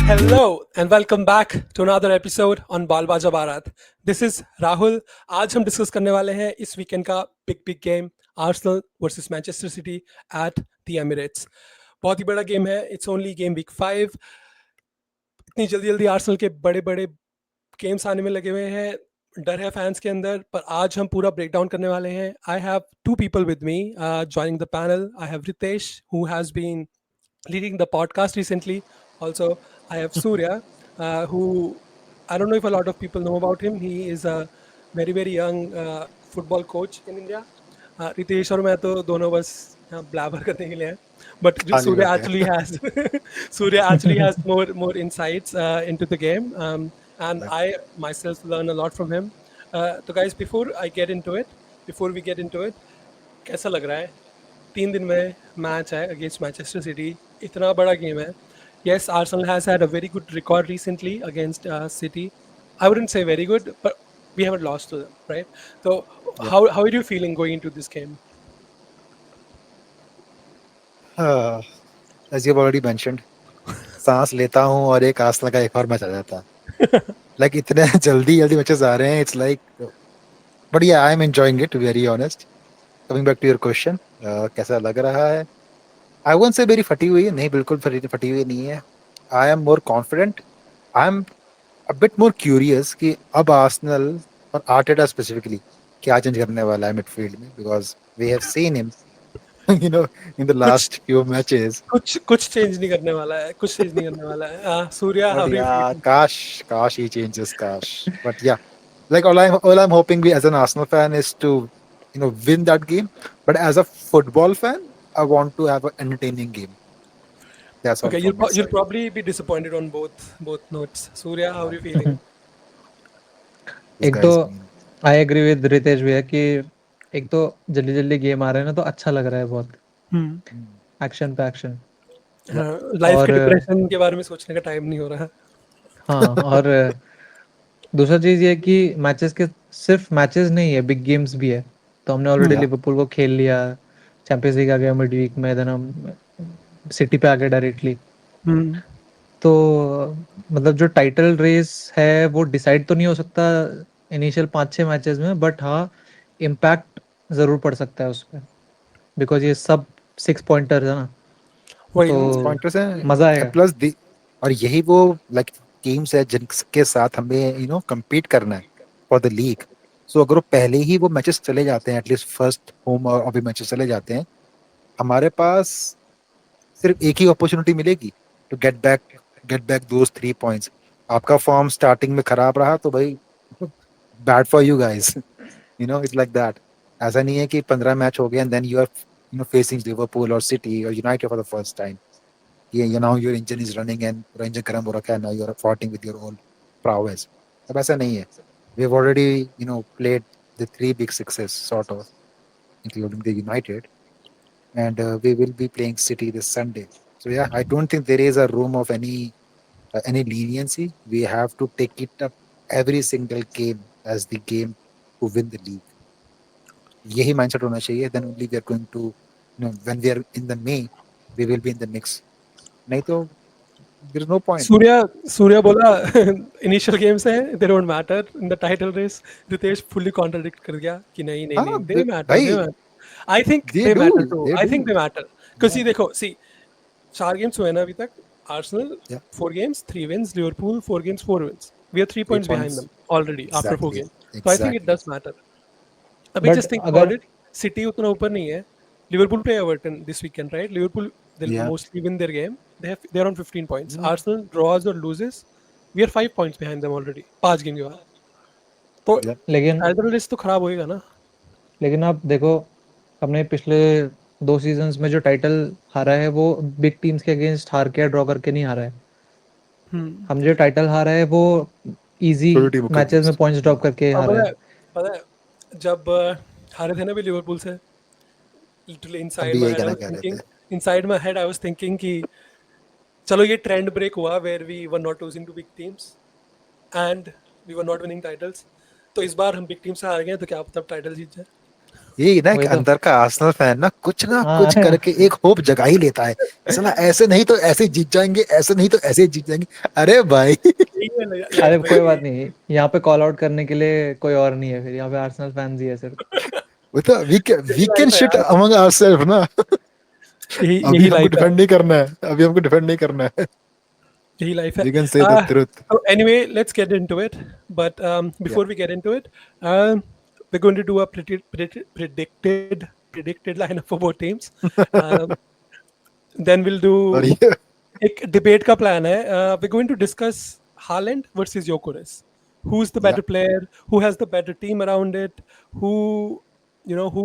Hello and welcome back to another episode on बालबाजा बारात. This is Rahul. आज हम discuss करने वाले हैं इस वीकेंड का big game Arsenal versus Manchester City at the Emirates. बहुत ही बड़ा गेम है. It's only game week 5. इतनी जल्दी जल्दी आर्सेनल के बड़े बड़े गेम्स आने में लगे हुए हैं. डर है फैंस के अंदर, पर आज हम पूरा ब्रेक डाउन करने वाले हैं. I have two people with me joining the panel. I have Ritesh who has been leading the podcast recently. Also, I have Surya, who I don't know if a lot of people know about him. He is a very young football coach in India. Ritesh और मैं तो दोनों बस यहाँ blabber करने के लिए हैं. But खाली Surya करते actually हैं has Surya actually has more insights into the game, and I myself learn a lot from him. So guys, before we get into it, कैसा लग रहा है? 3 दिन में मैच है अगेंस्ट मैनचेस्टर सिटी. इतना बड़ा गेम है. Yes, Arsenal has had a very good record recently against City. I wouldn't say very good, but we haven't lost to them, right? So Yep. how are you feeling going into this game? As you've already mentioned, सांस लेता हूँ और एक Arsenal का एक और match आ जाता है. Like इतने जल्दी मैचेस आ रहे हैं. It's like, but yeah, I'm enjoying it, to be very honest. Coming back to your question, कैसा लग रहा है? I won't say very फटी हुई है. नहीं, बिल्कुल फटी हुई नहीं है. I am more confident. I'm a bit more curious कि अब आर्सेनल और आर्टेटा स्पेसिफिकली क्या चेंज करने वाला है मिडफील्ड में, because we have seen him, you know, in the कुछ last few matches. कुछ चेंज नहीं करने वाला है. कुछ चेंज नहीं करने वाला है. Surya, how But are you yeah, feeling? Kash he changes Kash. But yeah, like all I'm hoping we as an Arsenal fan is to, win that game. But as a football fan, I want to have an entertaining game. That's all Okay, from my you'll side. probably be disappointed on both notes. Surya, how are you feeling? This एक guy तो is mean. I agree with Ritesh भैया कि एक तो जल्दी जल्दी game आ रहे हैं ना, तो अच्छा लग रहा है बहुत. Hmm. एक्शन पे एक्शन. Yeah. लाइफ और के डिप्रेशन के बारे में सोचने का टाइम नहीं हो रहा है. हाँ, और दूसरा चीज ये कि मैचेस के सिर्फ मैचेस नहीं है, बिग गेम्स भी है. तो हमने ऑलरेडी Yeah. लिवरपूल को खेल लिया, चैंपियंस लीग आ गया मिड वीक में, देन हम सिटी पे आ गए डायरेक्टली. Hmm. तो मतलब जो टाइटल रेस है वो डिसाइड तो नहीं हो सकता इनिशियल 5-6 मैचेस में, बट हाँ, इम्पैक्ट जरूर पड़ सकता है उस पर, बिकॉज ये सब 6 पॉइंटर्स है ना. वही. तो पॉइंटर्स मजा हैं आएगा. प्लस दी. और यही वो लाइक टीम्स है जिनके साथ हमें compete करना है फॉर द लीग. सो अगर वो पहले ही वो मैचेस चले जाते हैं, एटलीस्ट फर्स्ट होम और अभी मैचेस चले जाते हैं, हमारे पास सिर्फ एक ही अपॉर्चुनिटी मिलेगी to get back those 3 points. आपका फॉर्म स्टार्टिंग में खराब रहा तो भाई bad for you guys. It's like that. ऐसा नहीं है कि 15 मैच हो गए and then you are facing Liverpool और सिटी और United for the first time. Now your engine is running and पूरा engine गर्म हो रखा है. Now you are fighting with your own prowess. अब ऐसा नहीं है. We have already played the 3 big 6s sort of, including the United, and we will be playing City this Sunday. So yeah, I don't think there is a room of any leniency. We have to take it up every single game as the game to win the league. यही mindset होना चाहिए. Then only we are going to, when we are in the May, we will be in the mix. नहीं तो there is no point. Surya बोला initial games हैं, they don't matter in the title race. Ritesh fully contradict कर गया कि नहीं नहीं नहीं, हाँ दे मैटर, दे भाई, matter. I think they they do, matter too. they I do. Think they matter because see देखो, सी 4 गेम्स हुए ना अभी तक. Arsenal Yeah, 4 games 3 wins, Liverpool 4 games 4 wins. We are 3 3 points behind points. them already after 4 Exactly, games. So I think it exactly. does matter. अभी but just think about अगर it. City उतना ऊपर नहीं है. Liverpool play Everton this weekend, right? Liverpool, they'll Yeah. mostly win their game. They're on 15 points. Mm, Arsenal draws or loses, we are 5 points behind them already. 5 game के बाद. तो yeah. लेकिन title race तो खराब होएगा ना. लेकिन आप देखो, हमने पिछले 2 सीजन्स में जो टाइटल हारा है वो बिग टीम्स के अगेंस्ट हार के ड्रॉ करके नहीं हारा है. हम जो टाइटल हारा है वो इजी छोटी टीमों के मैचेस में against. पॉइंट्स ड्रॉप करके और हारा है. पता है जब हारे थे ना भी लिवरपूल से, literally हम inside भी my यही head I कहना was कह रहे thinking, थे. कि चलो ये ट्रेंड ब्रेक हुआ where we were not losing to big teams and we were not winning titles. तो इस बार हम बिग टीम से हार गए तो क्या पता टाइटल जीत जाए. ये ना वही एक तो। अंदर का आर्सेनल फैन ना कुछ हाँ करके एक होप जगा ही लेता है कि साला ऐसे नहीं तो ऐसे जीत जाएंगे, ऐसे नहीं तो ऐसे जीत जाएंगे। अरे भाई यही है लाइफ अरे भाई, कोई यही बात नहीं, यहाँ पे कॉल आउट करने के लिए कोई और नहीं है, फिर यहाँ पे आर्सेनल फैंस ही है सिर्फ। वो तो वी कैन लाइफ है शिट यार, अमंग आवरसेल्फ ना। यही अभी यही हमको लाइफ है, डिफेंड नहीं करना है, अभी हमको डिफेंड नहीं करना है। यही लाइफ है। We can say the truth. So anyway, let's get into it. But या before we get into it, we're going to do a predicted lineup for both teams. Um, then we'll do और ये एक debate का plan है. We going to discuss Haaland versus Gyokeres. Who is the या better player, who has the better team around it, who who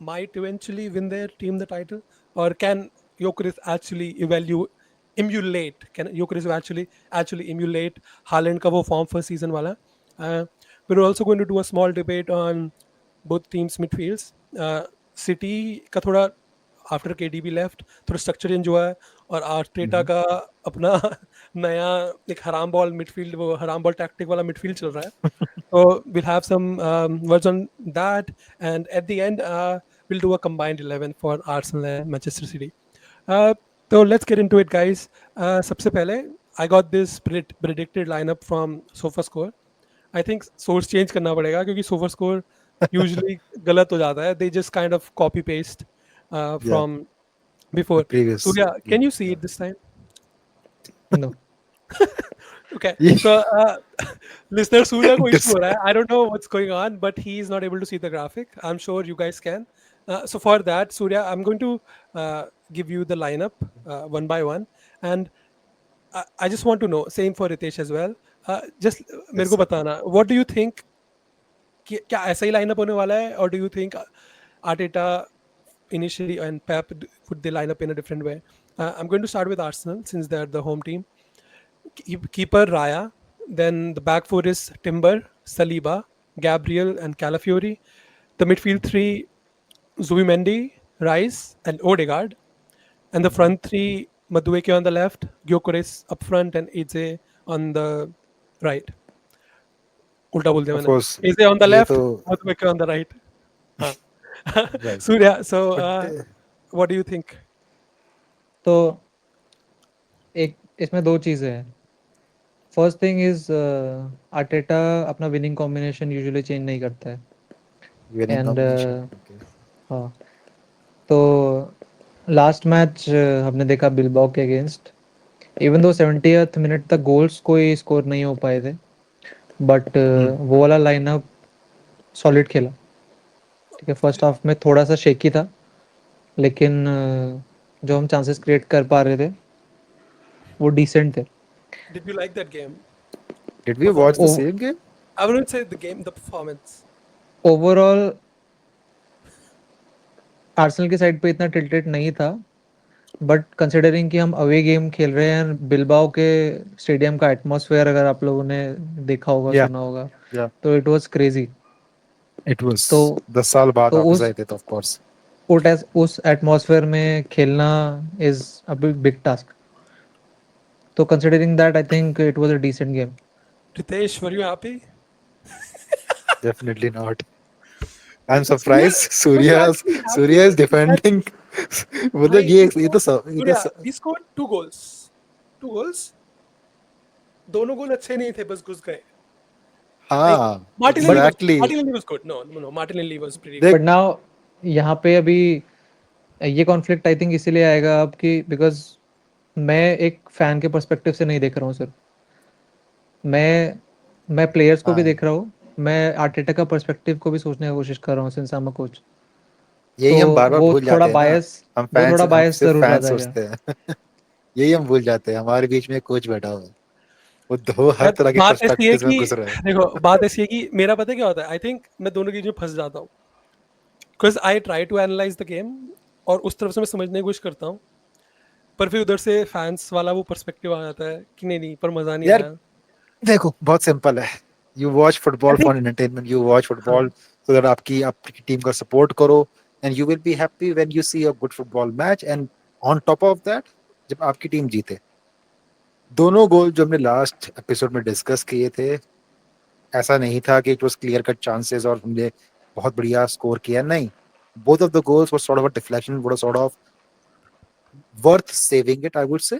might eventually win their team the title, or can Jokeris actually actually emulate Haaland का वो form first season वाला. We're also going to do a small debate on both teams midfields. City का थोड़ा after KDB left थोड़ा structure change हुआ है, और Arteta का अपना नया एक हराम बॉल मिडफील्ड, वो हराम बॉल टैक्टिक वाला मिडफील्ड चल रहा है. So we'll have some words on that, and at the end we'll do a combined 11 for Arsenal and Manchester City. Uh, so let's get into it, guys. सबसे पहले I got this predicted lineup from SofaScore. I think source change करना पड़ेगा क्योंकि so far score usually गलत हो जाता है. They just kind of copy paste या फ्रॉम द बिफोर. प्रीवियस सूर्या, कैन यू सी या it this time? No. Okay, so listener Surya को issue हो रहा है. I don't know what's going on, but he is not able to see the graphic. I'm sure you guys can. So for that, Surya, I'm going to give you the lineup one by one, and I just want to know. Same for Ritesh as well. Just मेरे yes को बताना. What do you think? क्या ऐसा ही lineup होने वाला है, or do you think Arteta initially and Pep would they line up in a different way? I'm going to start with Arsenal since they're the home team. Keeper Raya, then the back four is Timber, Saliba, Gabriel, and Calafiori. The midfield three: Zubimendi, Rice, and Odegaard, and the front three: Madueke on the left, Gyökeres up front, and Eze on the right. उल्टा बोल दिया of मैंने. Course Eze on the ये तो left, Madueke on the right. हाँ. Right Surya, so but what do you think? तो एक इसमें दो चीज़ें हैं. फर्स्ट थिंग इज आर्टेटा अपना विनिंग कॉम्बिनेशन यूजुअली चेंज नहीं करता है. विनिंग एंड कॉम्बिनेशन ओके हाँ, तो लास्ट मैच हमने देखा बिलबाओ के against, even though 70th minute तक गोल्स कोई स्कोर नहीं हो पाए थे, बट वो वाला लाइनअप सॉलिड खेला. ठीक है, फर्स्ट हाफ में थोड़ा सा शेकी था, लेकिन जो हम चांसेस क्रिएट कर पा रहे थे वो डिसेंट थे. Did you like that game did we watch the performance? Same game? I wouldn't say the game, the performance. Overall Arsenal की साइड पे इतना टिल्टेड नहीं था, बट कंसिडरिंग कि हम अवे गेम खेल रहे हैं, बिलबाओ के स्टेडियम का एटमॉस्फेयर अगर आप लोगों ने देखा होगा, या सुना होगा, या तो it was crazy. It was तो 10 साल बाद तो वापस उस आए थे तो ऑफ कोर्स. उस एटमॉस्फेयर में खेलना इज अ बिग टास्क. तो considering that, I think it was a decent game. Ritesh, were you happy? Definitely not. I am Surya, surprise. were you Surya actually Surya is happy that defending. मतलब भाई we ये scored? तो ये तो Surya, we scored two goals. Two goals. दोनों गोल अच्छे नहीं थे, बस घुस गए. Like हाँ but exactly. Martinelli was good. No. Martinelli was pretty देख good. बट नाउ यहाँ पे अभी ये कॉन्फ्लिक्ट आई थिंक इसीलिए आएगा अब कि बिकॉज मैं एक फैन के पर्सपेक्टिव से नहीं देख रहा हूँ सिर्फ. मैं प्लेयर्स को भी हाँ देख रहा हूँ, मैं आर्टेटा का पर्सपेक्टिव को भी सोचने की कोशिश कर रहा हूँ since I am a coach. यही तो हम बार बार वो भूल थोड़ा जाते हैं ना. बायस हम वो फैंस, थोड़ा हम बायस सिर्फ जरूर फैन रहता है. सोचते हैं. यही हम भूल जाते हैं, हमारे बीच में कोच बैठा हुआ है, वो दो हर यार तरह के बात ऐसी है पर्सपेक्टिव में कि घुस रहे हैं. देखो, बात ऐसी है कि मेरा पता है क्या होता है. आई थिंक मैं दोनों के बीच में फंस जाता हूँ. Because I try to analyse the game, और उस तरफ से मैं समझने की कोशिश करता हूँ, पर फिर उधर से फैंस वाला वो पर्सपेक्टिव आ जाता है कि नहीं पर मजा नहीं यार आया. देखो बहुत सिंपल है. You watch I football think for entertainment, you watch हाँ. फुटबॉल सो दैट आपकी आपकी टीम का सपोर्ट करो, and you will be happy when you see a good football match. And on top of that, जब आपकी team जीते. दोनों गोल जो हमने लास्ट एपिसोड में डिस्कस किए थे, ऐसा नहीं था कि it was clear cut chances और हमने बहुत बढ़िया स्कोर किया, नहीं, both of the goals were sort of a deflection, were sort of worth saving it, I would say.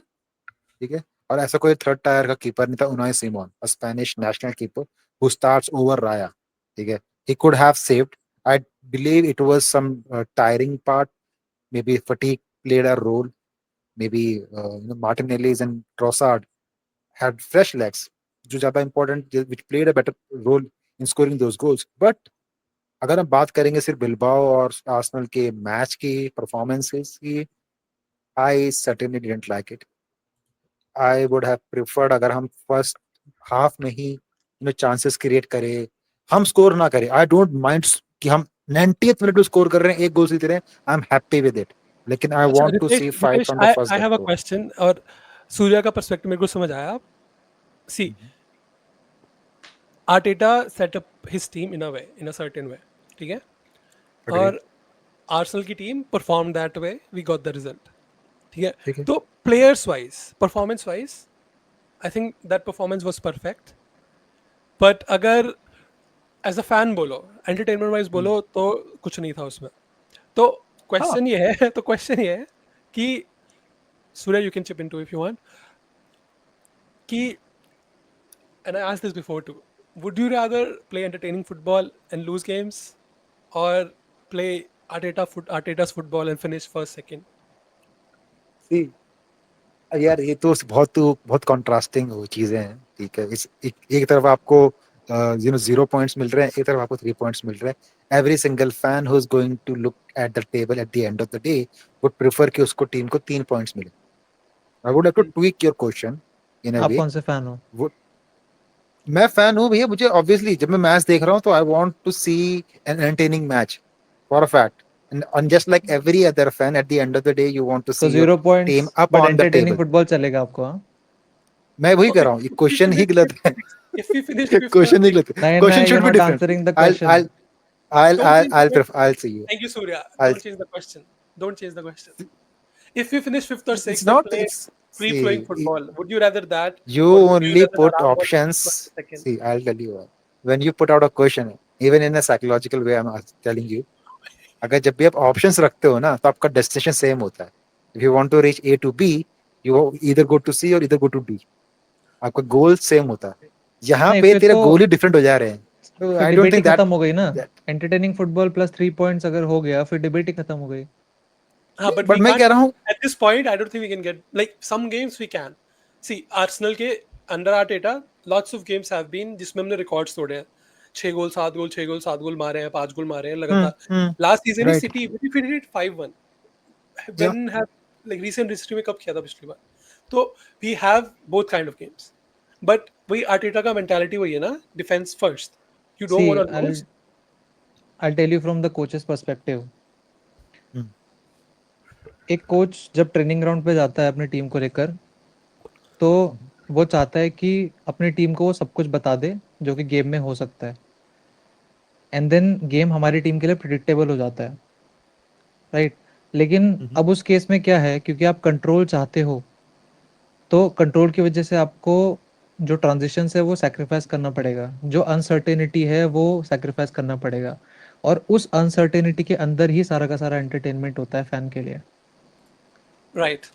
ठीक है, और ऐसा कोई थर्ड टायर का कीपर नहीं था, Unai Simone, a Spanish national keeper who starts over Raya. ठीक है, he could have saved. I believe it was some tiring part, maybe fatigue played a role, maybe Martinelli's and Trossard had fresh legs, जो ज्यादा important, which played a better role in scoring those goals. But अगर हम बात करेंगे सिर्फ Bilbao और Arsenal के match की परफॉर्मेंसेस की, I certainly didn't like it. I would have preferred अगर हम फर्स्ट हाफ में ही चांसेस क्रिएट करें, हम स्कोर ना करें. आई डोंट माइंड कि हम 90th मिनट में स्कोर कर रहे हैं, एक गोल जीत रहे हैं, I am happy with it. लेकिन आई अच्छा want to Ritesh see fight Ritesh from the I first I get have a go. Question, और सूर्या का पर्सपेक्टिव मेरे को समझ आया. सी, Arteta set up his team in a way, in a certain way, ठीक है, Agreed. और आर्सेनल की team perform that way, we got the result. ठीक है, ठीक है. तो players wise, performance wise, I think that performance was perfect. But अगर एज अ फैन बोलो, एंटरटेनमेंट वाइज बोलो, तो कुछ नहीं था उसमें. तो हाँ, क्वेश्चन ये है तो क्वेश्चन ये है कि Surya, you can chip into if you want, कि and I asked this before too, would you rather play entertaining football and lose games, or play Arteta's football and finish first, second? see, यार ये तो बहुत contrasting वो चीजें हैं. ठीक है, एक तरफ आपको 0 पॉइंट्स मिल रहे हैं, एक तरफ आपको 3 पॉइंट्स मिल रहे हैं. Every single fan who is going to look at the table at the end of the day would prefer कि उसको टीम को 3 पॉइंट्स मिले. I would have to tweak your question in a आप way. कौन से fan हो? मैं fan हूँ भैया, मुझे ऑब्वियसली जब मैं मैच देख रहा हूँ तो I want to see an entertaining match for a fact. And just like every other fan, at the end of the day, you want to तो see your 0 points team up but on the entertaining table. Football चलेगा आपको? हाँ, मैं वही कर Okay, रहा हूँ, ये if we question he finish गलत है. if we finish fifth or question he sixth, गलत है. नहीं क्वेश्चन नहीं, you should be not different. Answering the I'll question. I'll I'll don't I'll change the I'll question. pref- I'll see you. Thank you, Surya. I'll. Don't change the question. Don't change the question. If we finish fifth or It's sixth and not. play It's free-flowing see. football, would you rather that, You or would you only rather put Haram ball finish first options. or second? See, I'll tell you what. When you put out a question, even in a psychological way, telling you. अगर जब भी आप options रखते हो ना, तो आपका destination same होता है. If you want to reach A to B, you either go to C और ईदर गो टू डी. आपका गोल सेम होता है. यहाँ नहीं, पे फिर तेरे तो गोल ही डिफरेंट हो जा रहे हैं. तो फिर I don't debate he think that. खत्म हो गई ना. एंटरटेनिंग फुटबॉल प्लस 3 पॉइंट्स अगर हो गया, फिर डिबेट ही खत्म हो गई. But बट we मैं can't कह रहा हूँ. at this point. I don't think we can get, like, some games we can. See, Arsenal के under Arteta, lots of games have been जिसमें हमने records तोड़े हैं. 6 गोल 7 गोल, 6 गोल 7 गोल मारे हैं, 5 गोल मारे हैं लगातार. Last season he right. City we defeated 5-1. या When have, like, recent history में कब किया था पिछली बार? तो we have both kind of games. But वही Arteta का mentality वही है ना, defense first. You don't see, want to lose. I tell you from the coach's perspective. एक कोच जब ट्रेनिंग ग्राउंड पे जाता है अपनी टीम को लेकर, तो वो चाहता है कि अपनी टीम को वो सब कुछ बता दे जो कि गेम में हो सकता है, एंड देन गेम हमारी टीम के लिए प्रिडिक्टेबल हो जाता है, राइट? लेकिन अब उस केस में क्या है, क्योंकि आप कंट्रोल चाहते हो, तो कंट्रोल की वजह से आपको जो ट्रांजिशंस है वो सैक्रिफाइस करना पड़ेगा, जो अनसर्टेनिटी है वो सैक्रिफाइस करना पड़ेगा, और उस अनसर्टेनिटी के अंदर ही सारा का सारा एंटरटेनमेंट होता है फैन के लिए. Right.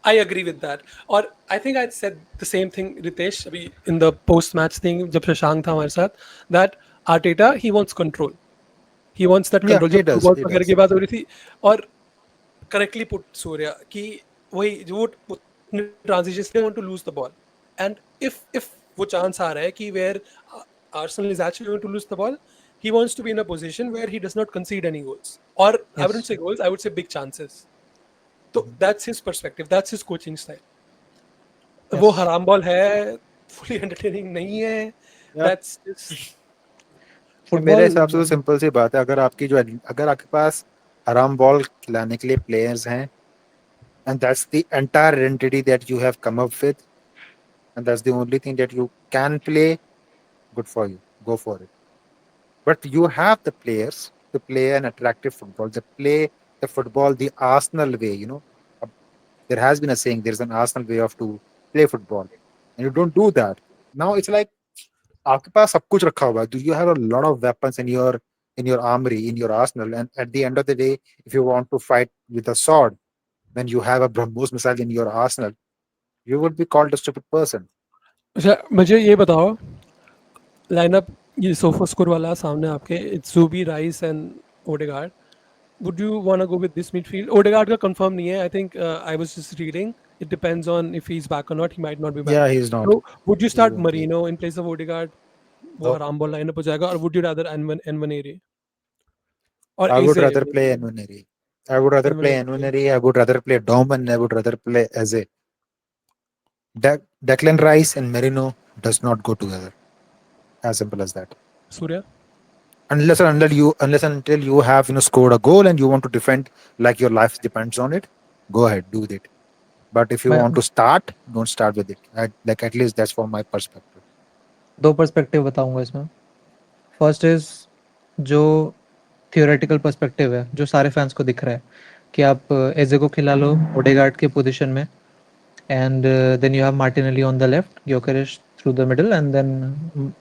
I agree with that. Or I think I said the same thing, Ritesh, अभी in the post-match thing, जब शशांक था हमारे साथ, that Arteta, he wants control. He wants that या control. ही जब डज, फुटबॉल ही वगैरह डज. की बात हो रही थी, और correctly put सूर्या, कि वही जो वो transitions they want to lose the ball. And if वो chance आ रहा है कि where Arsenal is actually going to lose the ball, he wants to be in a position where he does not concede any goals. Or I Yes. wouldn't say goals, I would say big chances. तो that's his perspective, that's his coaching style. Yes. वो हराम ball है, fully entertaining नहीं है. Yeah. That's just मेरे football हिसाब से तो सिंपल सी बात है. अगर आपके पास हराम बॉल खिलाने के लिए प्लेयर्स हैं, and that's the entire identity that you have come up with, and that's the only thing that you can play, good for you, go for it. But you have the players to play an attractive football, to play the football the Arsenal way. Uh, there has been a saying, there's an Arsenal way of to play football, and you don't do that. Now it's like आपके पास सब कुछ रखा हुआ है. You have a lot of weapons in your in your armory, in your arsenal, and at the end of the day, if you want to fight with a sword, when you have a BrahMos missile in your arsenal, you would be called a stupid person. अच्छा मुझे ये बताओ lineup ये sofa score वाला सामने आपके it's Zubi Rice and Odegaard would you want to go with this midfield? Odegaard का confirm नहीं है. I think I was just reading. It depends on if he's back or not. He might not be back. Yeah, he's not. So would you He start won't be. Marino in place of Odegaard? वो No, आराम ball lineup हो जाएगा और would you rather Nwaneri और I would Eze rather play Enveneri. I would rather play Nwaneri? Enveneri. I would rather play Dom, and I would rather play Eze. Declan Rice and Merino does not go together. As simple as that. Surya? Unless and until you have scored a goal and you want to defend like your life depends on it, go ahead, do it. But if you मैं want to start, don't start with it. Like at least that's from my perspective. दो perspective बताऊंगा इसमें. First is जो theoretical perspective है जो सारे fans को दिख रहा है कि आप एजे को खिला लो ओडेगार्ड के पोजीशन में and then you have Martinelli on the left, Gyokeres through the middle and then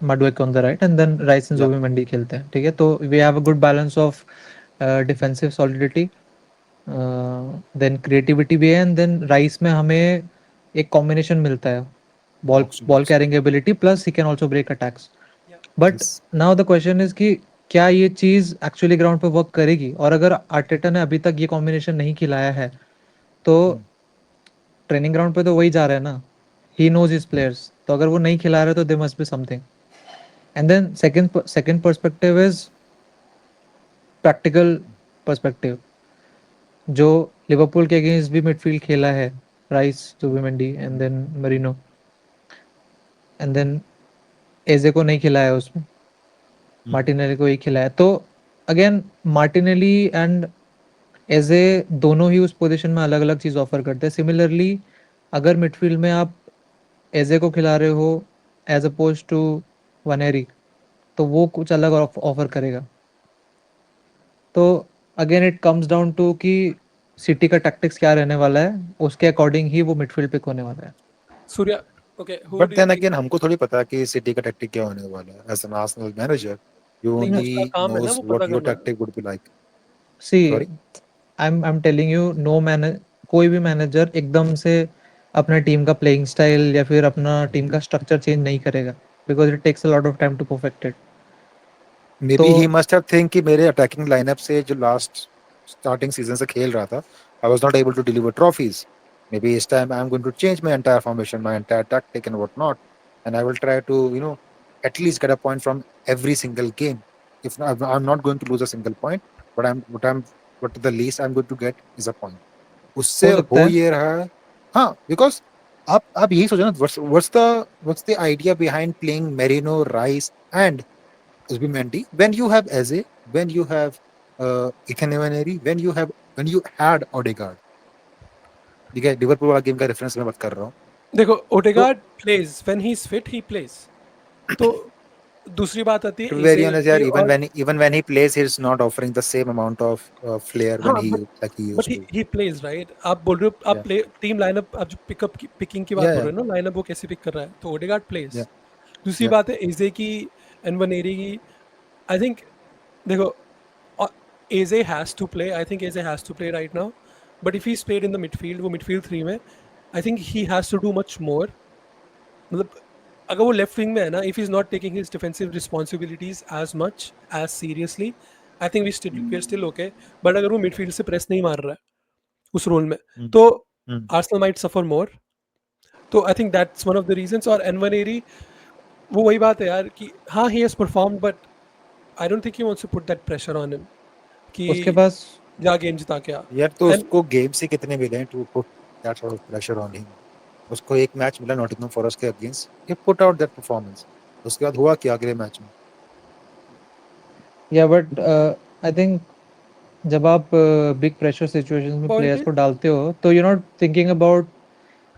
Madueke on the right and then Rice and Yeah. Zubimendi खेलते हैं. ठीक है, तो we have a good balance of defensive solidity, then creativity भी है and then rice में हमें एक कॉम्बिनेशन मिलता है ball Box to ball box. Carrying ability plus he can also break attacks. But Yes. Now the question is कि क्या ये चीज एक्चुअली ग्राउंड पे वर्क करेगी, और अगर आर्टेटा ने अभी तक ये कॉम्बिनेशन नहीं खिलाया है तो Hmm. ट्रेनिंग ग्राउंड पे तो वही जा रहा है ना, ही नोज हिज प्लेयर्स, तो अगर वो नहीं खिला रहे तो they must be something. And then second perspective is practical perspective. जो लिवरपूल के अगेंस्ट भी मिडफील्ड खेला है, Rice, Zubimendi and then Merino, and then Eze को नहीं खिलाया है उसमें, Hmm. मार्टिनेली को ही खिलाया. तो अगेन मार्टिनेली एंड एजे दोनों ही उस पोजीशन में अलग अलग चीज़ ऑफर करते हैं. सिमिलरली अगर मिडफील्ड में आप एजे को खिला रहे हो एज अपोज टू वनेरी, तो वो कुछ अलग ऑफर करेगा. तो again it comes down to कि सिटी का टैक्टिक्स क्या रहने वाला है, उसके अकॉर्डिंग ही वो मिडफील्ड पिक होने वाला है. Surya? Okay, who But do you then think? again, हमको थोड़ी पता कि सिटी का tactic क्या होने वाला है. As an Arsenal manager, you नहीं only उसका काम है ना knows वो पता what your करना. tactic would be like. See Sorry. I am telling you, no manage कोई भी मैनेजर एकदम से अपना टीम का प्लेइंग स्टाइल या फिर अपना टीम का स्ट्रक्चर चेंज नहीं करेगा, because it takes a lot of time to perfect it. तो Maybe he must have think कि मेरे attacking lineup से जो last starting season से खेल रहा था, I was not able to deliver trophies. Maybe this time I'm going to change my entire formation, my entire tactic and whatnot, and I will try to at least get a point from every single game. If not, I'm not going to lose a single point, but what the least I'm going to get is a point. उससे हो सकता हो है. ये रहा है. हाँ, because आप यही सोचो ना, what's the idea behind playing Merino, Rice and Zubimendi when you have Eze, when you have Ethan Nwaneri, when you had Odegaard. ठीक है, लिवरपूल वाला गेम का रेफरेंस मैं बात कर रहा हूँ. देखो तो Odegaard plays when he's fit he plays. तो दूसरी बात आती है to be very AJ honest यार, की और even when he plays, he's not offering the same amount of flair when हाँ he but like he but used to. He plays right. आप बोल रहे हो आप Yeah, प्ले टीम लाइनअप आप जो पिकिंग की बात yeah, बोल yeah, रहे हो ना लाइनअप वो कैसे पिक कर रहा है तो ओडेगार्ड प्लेज. yeah, दूसरी yeah. बात है एजे की एनवनेरी की. आई थिंक देखो Eze has to play. I think Eze has to play right now. But if he played in the midfield वो मिडफील्ड थ्री में I think he has to do much more. मतलब अगर वो left wing में है ना if is not taking his defensive responsibilities as much as seriously I think we are still okay. But अगर वो मिडफील्ड से प्रेस नहीं मार रहा है उस रोल में Mm, तो mm. Arsenal might suffer more. तो I think that's one of the reasons. और एनवनेरी वो वही बात है यार कि हाँ he has performed but I don't think he wants to put that pressure on him कि उसके पास जा गेम जिता के आ. यार तो एंड उसको गेम से कितने मिले हैं to put that sort of pressure on him. उसको एक मैच मिला नॉटिंघम फॉरेस्ट के against, he put out that performance. उसके बाद हुआ क्या अगले मैच में? या बट आई थिंक जब आप बिग प्रेशर सिचुएशंस में पॉइंट प्लेयर्स है को डालते हो तो you not thinking about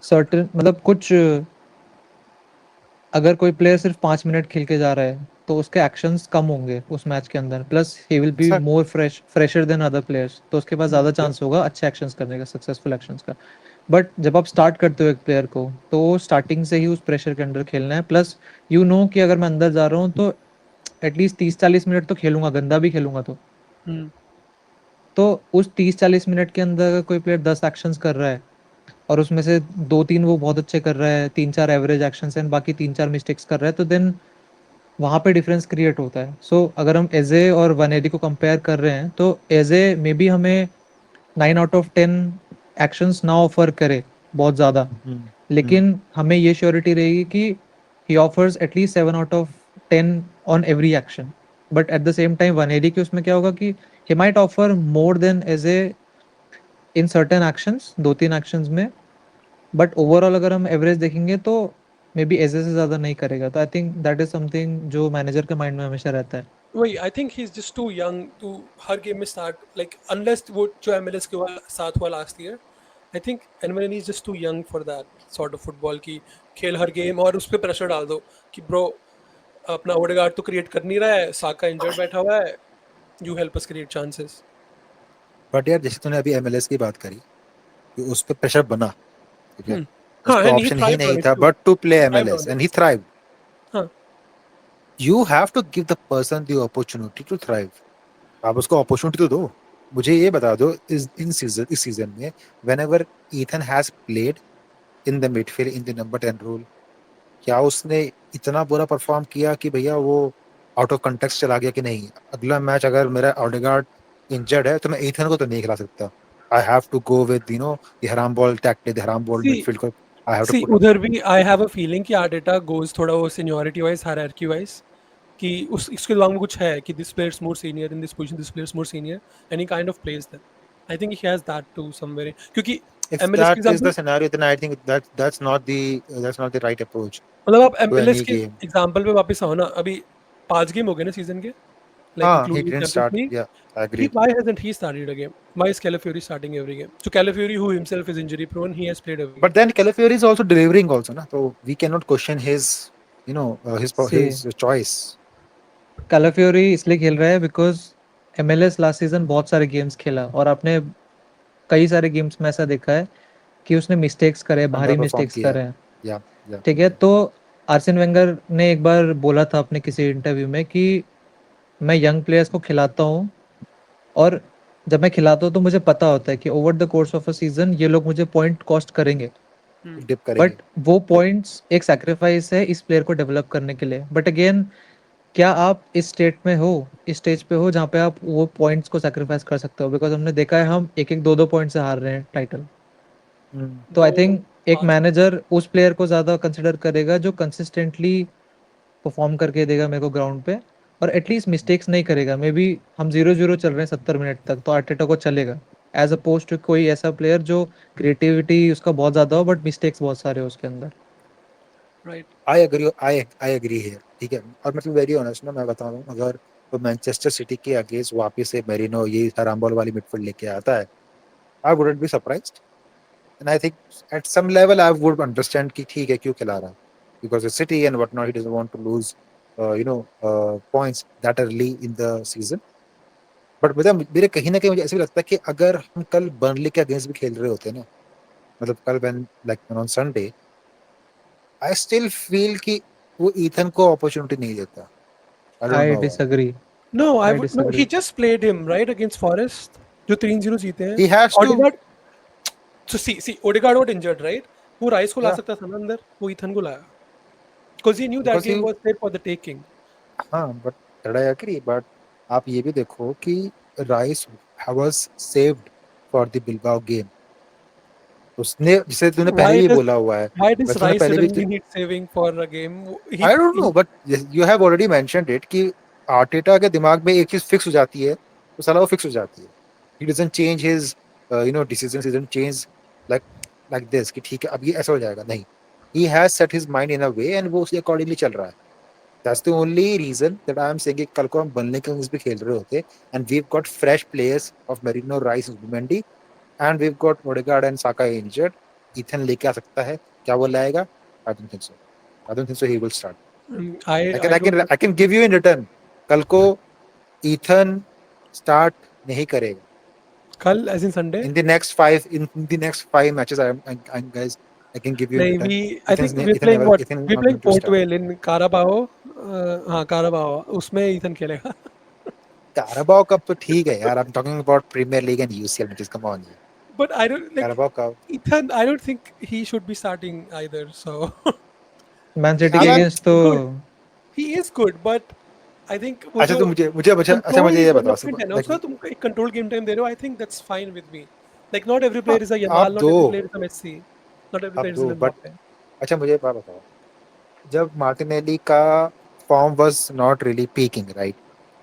certain, मतलब कुछ अगर कोई प्लेयर सिर्फ 5 मिनट खेल के जा रहा है तो उसके एक्शंस कम होंगे उस मैच के अंदर, plus he will be Exactly. More fresher than other players, तो उसके पास ज़्यादा Yeah. चांस होगा अच्छे एक्शंस करने का, सक्सेसफुल एक्शंस का. बट जब आप स्टार्ट करते हो एक प्लेयर को तो स्टार्टिंग से ही उस प्रेशर के अंडर खेलना है, प्लस यू नो कि अगर मैं अंदर जा रहा हूँ तो एटलीस्ट 30-40 मिनट तो खेलूंगा, गंदा भी खेलूंगा हम्म, तो उस 30-40 मिनट के अंदर अगर कोई प्लेयर 10 एक्शंस कर रहा है और उसमें से 2-3 वो बहुत अच्छे कर रहा है, 3-4 एवरेज एक्शंस एंड बाकी 3-4 मिस्टेक्स कर रहा है, तो देन वहाँ पे डिफरेंस क्रिएट होता है। सो अगर हम एजे और वनेडी को कंपेयर कर रहे हैं तो एजे मे बी हमें 9 आउट ऑफ 10 एक्शंस ना ऑफर करे बहुत ज़्यादा, लेकिन हमें ये श्योरिटी रहेगी कि ही ऑफर्स एटलीस्ट 7 आउट ऑफ 10 on every action. But at the same time वनेडी के उसमें क्या होगा कि he might offer more than Eze in certain actions, 2-3 actions में, बट ओवरऑल अगर हम एवरेज देखेंगे तो मे बी एजे से ज़्यादा नहीं करेगा। तो I think that is something जो मैनेजर के माइंड में हमेशा रहता है। वही I think he is just too young to हर गेम में स्टार्ट लाइक अनलेस वो जो एमएलएस के साथ हुआ last year. I think Nwaneri is just too young for that sort of football की खेल हर गेम और उस पर प्रेशर डाल दो कि ब्रो अपना ओडेगार्ड तो क्रिएट कर नहीं रहा है, साका इंजर्ड बैठा हुआ है, you help us create chances. But यार जैसे तूने अभी एमएलएस की बात करी कि उस पर प्रेशर बना, ठीक है, उस हाँ पर and he option he thrived नहीं ऑन इट था too, but to play thrived MLS on and it. He thrived. हाँ you have to give the person the opportunity to thrive. आप उसको अपॉर्चुनिटी तो दो. मुझे ये बता दो इस सीजन में whenever Ethan has played in the midfield in the number 10 role, क्या उसने इतना बुरा परफॉर्म किया कि भैया वो आउट ऑफ कंटेक्स्ट चला गया कि नहीं? अगला मैच अगर मेरा ऑडेगार्ड इंजर्ड है तो मैं ईथन को तो नहीं खिला सकता. I have to go with the हराम बॉल टैक्टिक, द हराम बॉल सी मिडफील्ड को I have to see put up. उधर भी आई हैव अ फीलिंग कि आर्टेटा गोज थोड़ा वो सीनियरिटी वाइज हायरार्की वाइज कि उस इसके दिमाग में कुछ है कि this players more senior in this position, this players more senior and he kind of plays that. I think he has that to somewhere क्योंकि If एमएलएस के that is the example scenario, then I think that's not the right approach मतलब आप to MLAs any के game. Example पे वापस आओ ना, अभी 5 गेम हो गए ना सीजन के, लाइक हाँ, he including didn't champions start. League. Yeah, I He agree. why hasn't he started a game? Why is Calafiori starting every game? So Calafiori, who himself is injury prone, he has played every But game. then Calafiori is also delivering also, na? So we cannot question से his choice. कैलाफियोरी इसलिए खेल रहा है because MLAs last season बहुत सारे games खेला और आपने कई सारे गेम्स में ऐसा देखा है कि उसने मिस्टेक्स करे, भारी Underperform मिस्टेक्स किया. करे हैं। Yeah, yeah, ठीक है, yeah. तो आर्सेन वेंगर ने एक बार बोला था अपने किसी इंटरव्यू में कि मैं यंग प्लेयर्स को खिलाता हूँ और जब मैं खिलाता हूँ तो मुझे पता होता है कि over the course of a season ये लोग मुझे पॉइंट कॉस्ट करेंगे, Hmm. Dip करेंगे. बट वो पॉइंट्स एक सैक्रिफाइस है इस प्लेयर को डेवलप करने के लिए। बट अगेन, क्या आप इस स्टेट में हो, इस स्टेज पे हो जहाँ पे आप वो पॉइंट्स को सैक्रिफाइस कर सकते हो? बिकॉज हमने देखा है हम एक एक दो दो पॉइंट से हार रहे हैं टाइटल। Hmm. तो आई वो थिंक एक आज मैनेजर उस प्लेयर को ज्यादा कंसिडर करेगा जो कंसिस्टेंटली परफॉर्म करके देगा मेरे को ग्राउंड पे, और एटलीस्ट मिस्टेक्स नहीं करेगा। मे बी हम 0-0 चल रहे हैं 70 मिनट तक तो आर्टेटा को चलेगा, एज अपोज टू कोई ऐसा प्लेयर जो क्रिएटिविटी उसका बहुत ज्यादा हो बट मिस्टेक्स बहुत सारे हो उसके अंदर। Right. I agree. I agree here. ठीक है. और मैं वेरी ऑनेस्ट ना मैं बता रहा हूँ, अगर तो मैनचेस्टर सिटी के अगेंस्ट वापस से मेरिनो ये हराम बॉल वाली मिडफील्ड लेके आता है, I wouldn't be surprised. And I think at some level I would understand कि ठीक है क्यों खिला रहा है, because the city and whatnot, he doesn't want to lose points that early in the season. But मतलब मेरे कहीं ना कहीं मुझे ऐसा भी लगता है कि अगर हम कल बर्नली के अगेंस्ट भी खेल रहे होते ना, मतलब कल when like on Sunday, I still feel कि वो ईथन को अपॉर्चुनिटी नहीं देता. I don't I know why. Disagree, No, I I would no. Disagree. He just played him right against Forest, जो 3-0 जीते हैं। He has to. Odegaard, so see, Odegaard got injured, right? वो rice को ला Yeah, सकता था ना अंदर, वो ईथन को लाया because he knew that because game he. was there for the taking. हाँ, but that I agree. But आप ये भी देखो कि Rice was saved for the Bilbao game. उसने, जिसे तूने पहले Why भी does बोला हुआ है, why does वैसे तूने Rice पहले भी, suddenly need saving for a game? I don't no, but you have already mentioned it कि आर्टेटा के दिमाग में एक चीज फिक्स हो जाती है तो साला वो फिक्स हो जाती है. He doesn't change his decisions, he doesn't change like like this कि ठीक है अब ये ऐसा हो जाएगा, नहीं. He has set his mind in a way and वो उसके अकॉर्डिंगली चल रहा है. That's the only reason that I am saying कि कल को हम बनने के भी खेल रहे होते and we have got fresh players of Merino, Rice, Zubimendi, and we have got Odegaard and Saka injured. Ethan लेके आ सकता है, क्या वो लाएगा? I don't think so. I don't think so he will start. I can I I don't can think I can give you in return. कल को Ethan start नहीं करेगा कल as in Sunday. in the next five matches. I'm guys I can give you नहीं, Ethan. I Ethan's think name. we're Ethan playing never. what? Ethan We're not playing going to Port start. Vale in Carabao. हाँ Carabao, उसमें Ethan खेलेगा. Carabao Cup तो ठीक है यार. I'm talking about Premier League and UCL matches. Come on. But I don't like Carabao Cup. Ethan. I don't think he should be starting either. So man city के अब he against तो is good. He is good, but I think वो अच्छा जो तो मुझे controlled ये बताओ. development है ना उसका, तुम एक controlled game time दे रहे हो. I think that's fine with me. Like not every हाँ, player is a आप Yamal, not दो every player is a Messi, not every आप player is दो an बट Mbappe. अच्छा मुझे एक बात बताओ. जब मार्टिनेली का form was not really peeking right.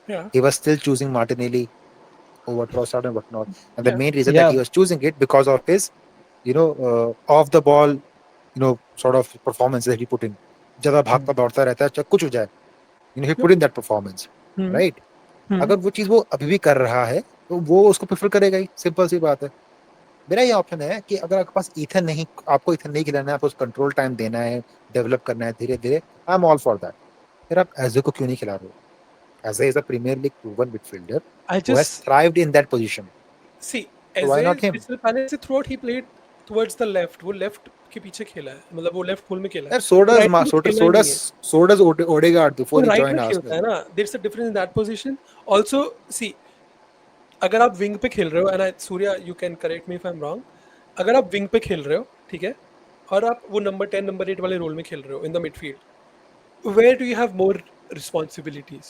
Yeah, He was still choosing Martinelli over Trossard and whatnot. And the yeah. main reason that या he was choosing it because of his, off the ball, sort of performance that he put in. ज्यादा भागता दौड़ता रहता है चाहे कुछ हो जाए. He Yep. put in that performance, Hmm. right? Hmm. अगर वो चीज वो अभी भी कर रहा है तो वो उसको प्रेफर करेगा ही. सिंपल सी बात है. मेरा ये ऑप्शन है कि अगर आपके पास ईथन नहीं, आपको ईथन नहीं खिलाना है, आपको कंट्रोल टाइम देना है, डेवलप करना है धीरे धीरे. I am all for that. फिर आप एजे को क्यों नहीं खिला रहे हो? Eze is a Premier League proven midfielder I who has just thrived in that position. see So why Eze not him? Crystal Palace से throughout he played towards the left. वो लेफ्ट के पीछे खेला है, मतलब वो लेफ्ट फुल में खेला है. यार so वो does राइट में तो खेला ही so नहीं does है. so does Odegaard वो before he राइट में joined खेलता Arsenal. है ना. There's a difference in that position. Also, see, अगर आप विंग पे खेल रहे हो, and Surya you can correct me if I am wrong, अगर आप विंग पे खेल रहे हो, ठीक है, और आप वो नंबर 10 नंबर 8 वाले रोल में खेल रहे हो in the midfield, where do you have more responsibilities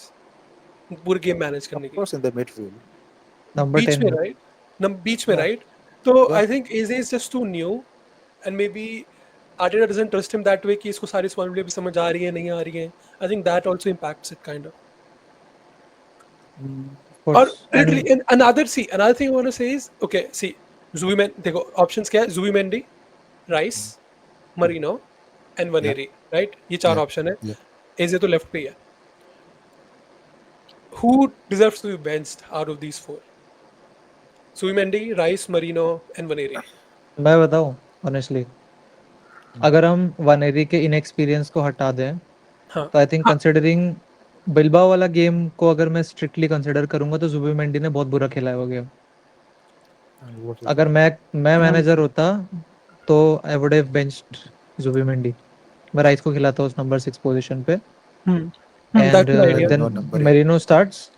पूरे गेम मैनेज Of करने की? course in the midfield. Number बीच 10 में में. राइट, बीच में Yeah, राइट. तो yeah. I think is just too new, and maybe Arteta doesn't trust him that way कि इसको सारी रिस्पॉन्सिबिलिटी अभी समझ आ रही है नहीं आ रही है. आई think that also impacts it kind of. Of Or course literally, and and another thing I want to say is, okay, see, देखो options क्या है? Zubimendi, Rice, Marino, and Yeah, Vaneri, right? ये चार yeah, option है. yeah. Eze तो left पे ही है. Who deserves to be benched out of these four? Zubimendi, Rice, Marino, and Vaneri. मैं बताऊं ऑनेस्टली, अगर हम वानेरी के इनएक्सपीरियंस को हटा दें हाँ, तो आई थिंक हाँ, कंसिडरिंग बिल्बाओ वाला गेम को अगर मैं स्ट्रिक्टली कंसिडर करूंगा तो जुबिमेंडी ने बहुत बुरा खेला है वो गेम. And what is अगर it? मैं हाँ, मैनेजर होता तो I would have benched Zubimendi. मैं राइस को खिलाता उस नंबर 6 पोजीशन पे and that's an idea. No then number 8. Merino starts,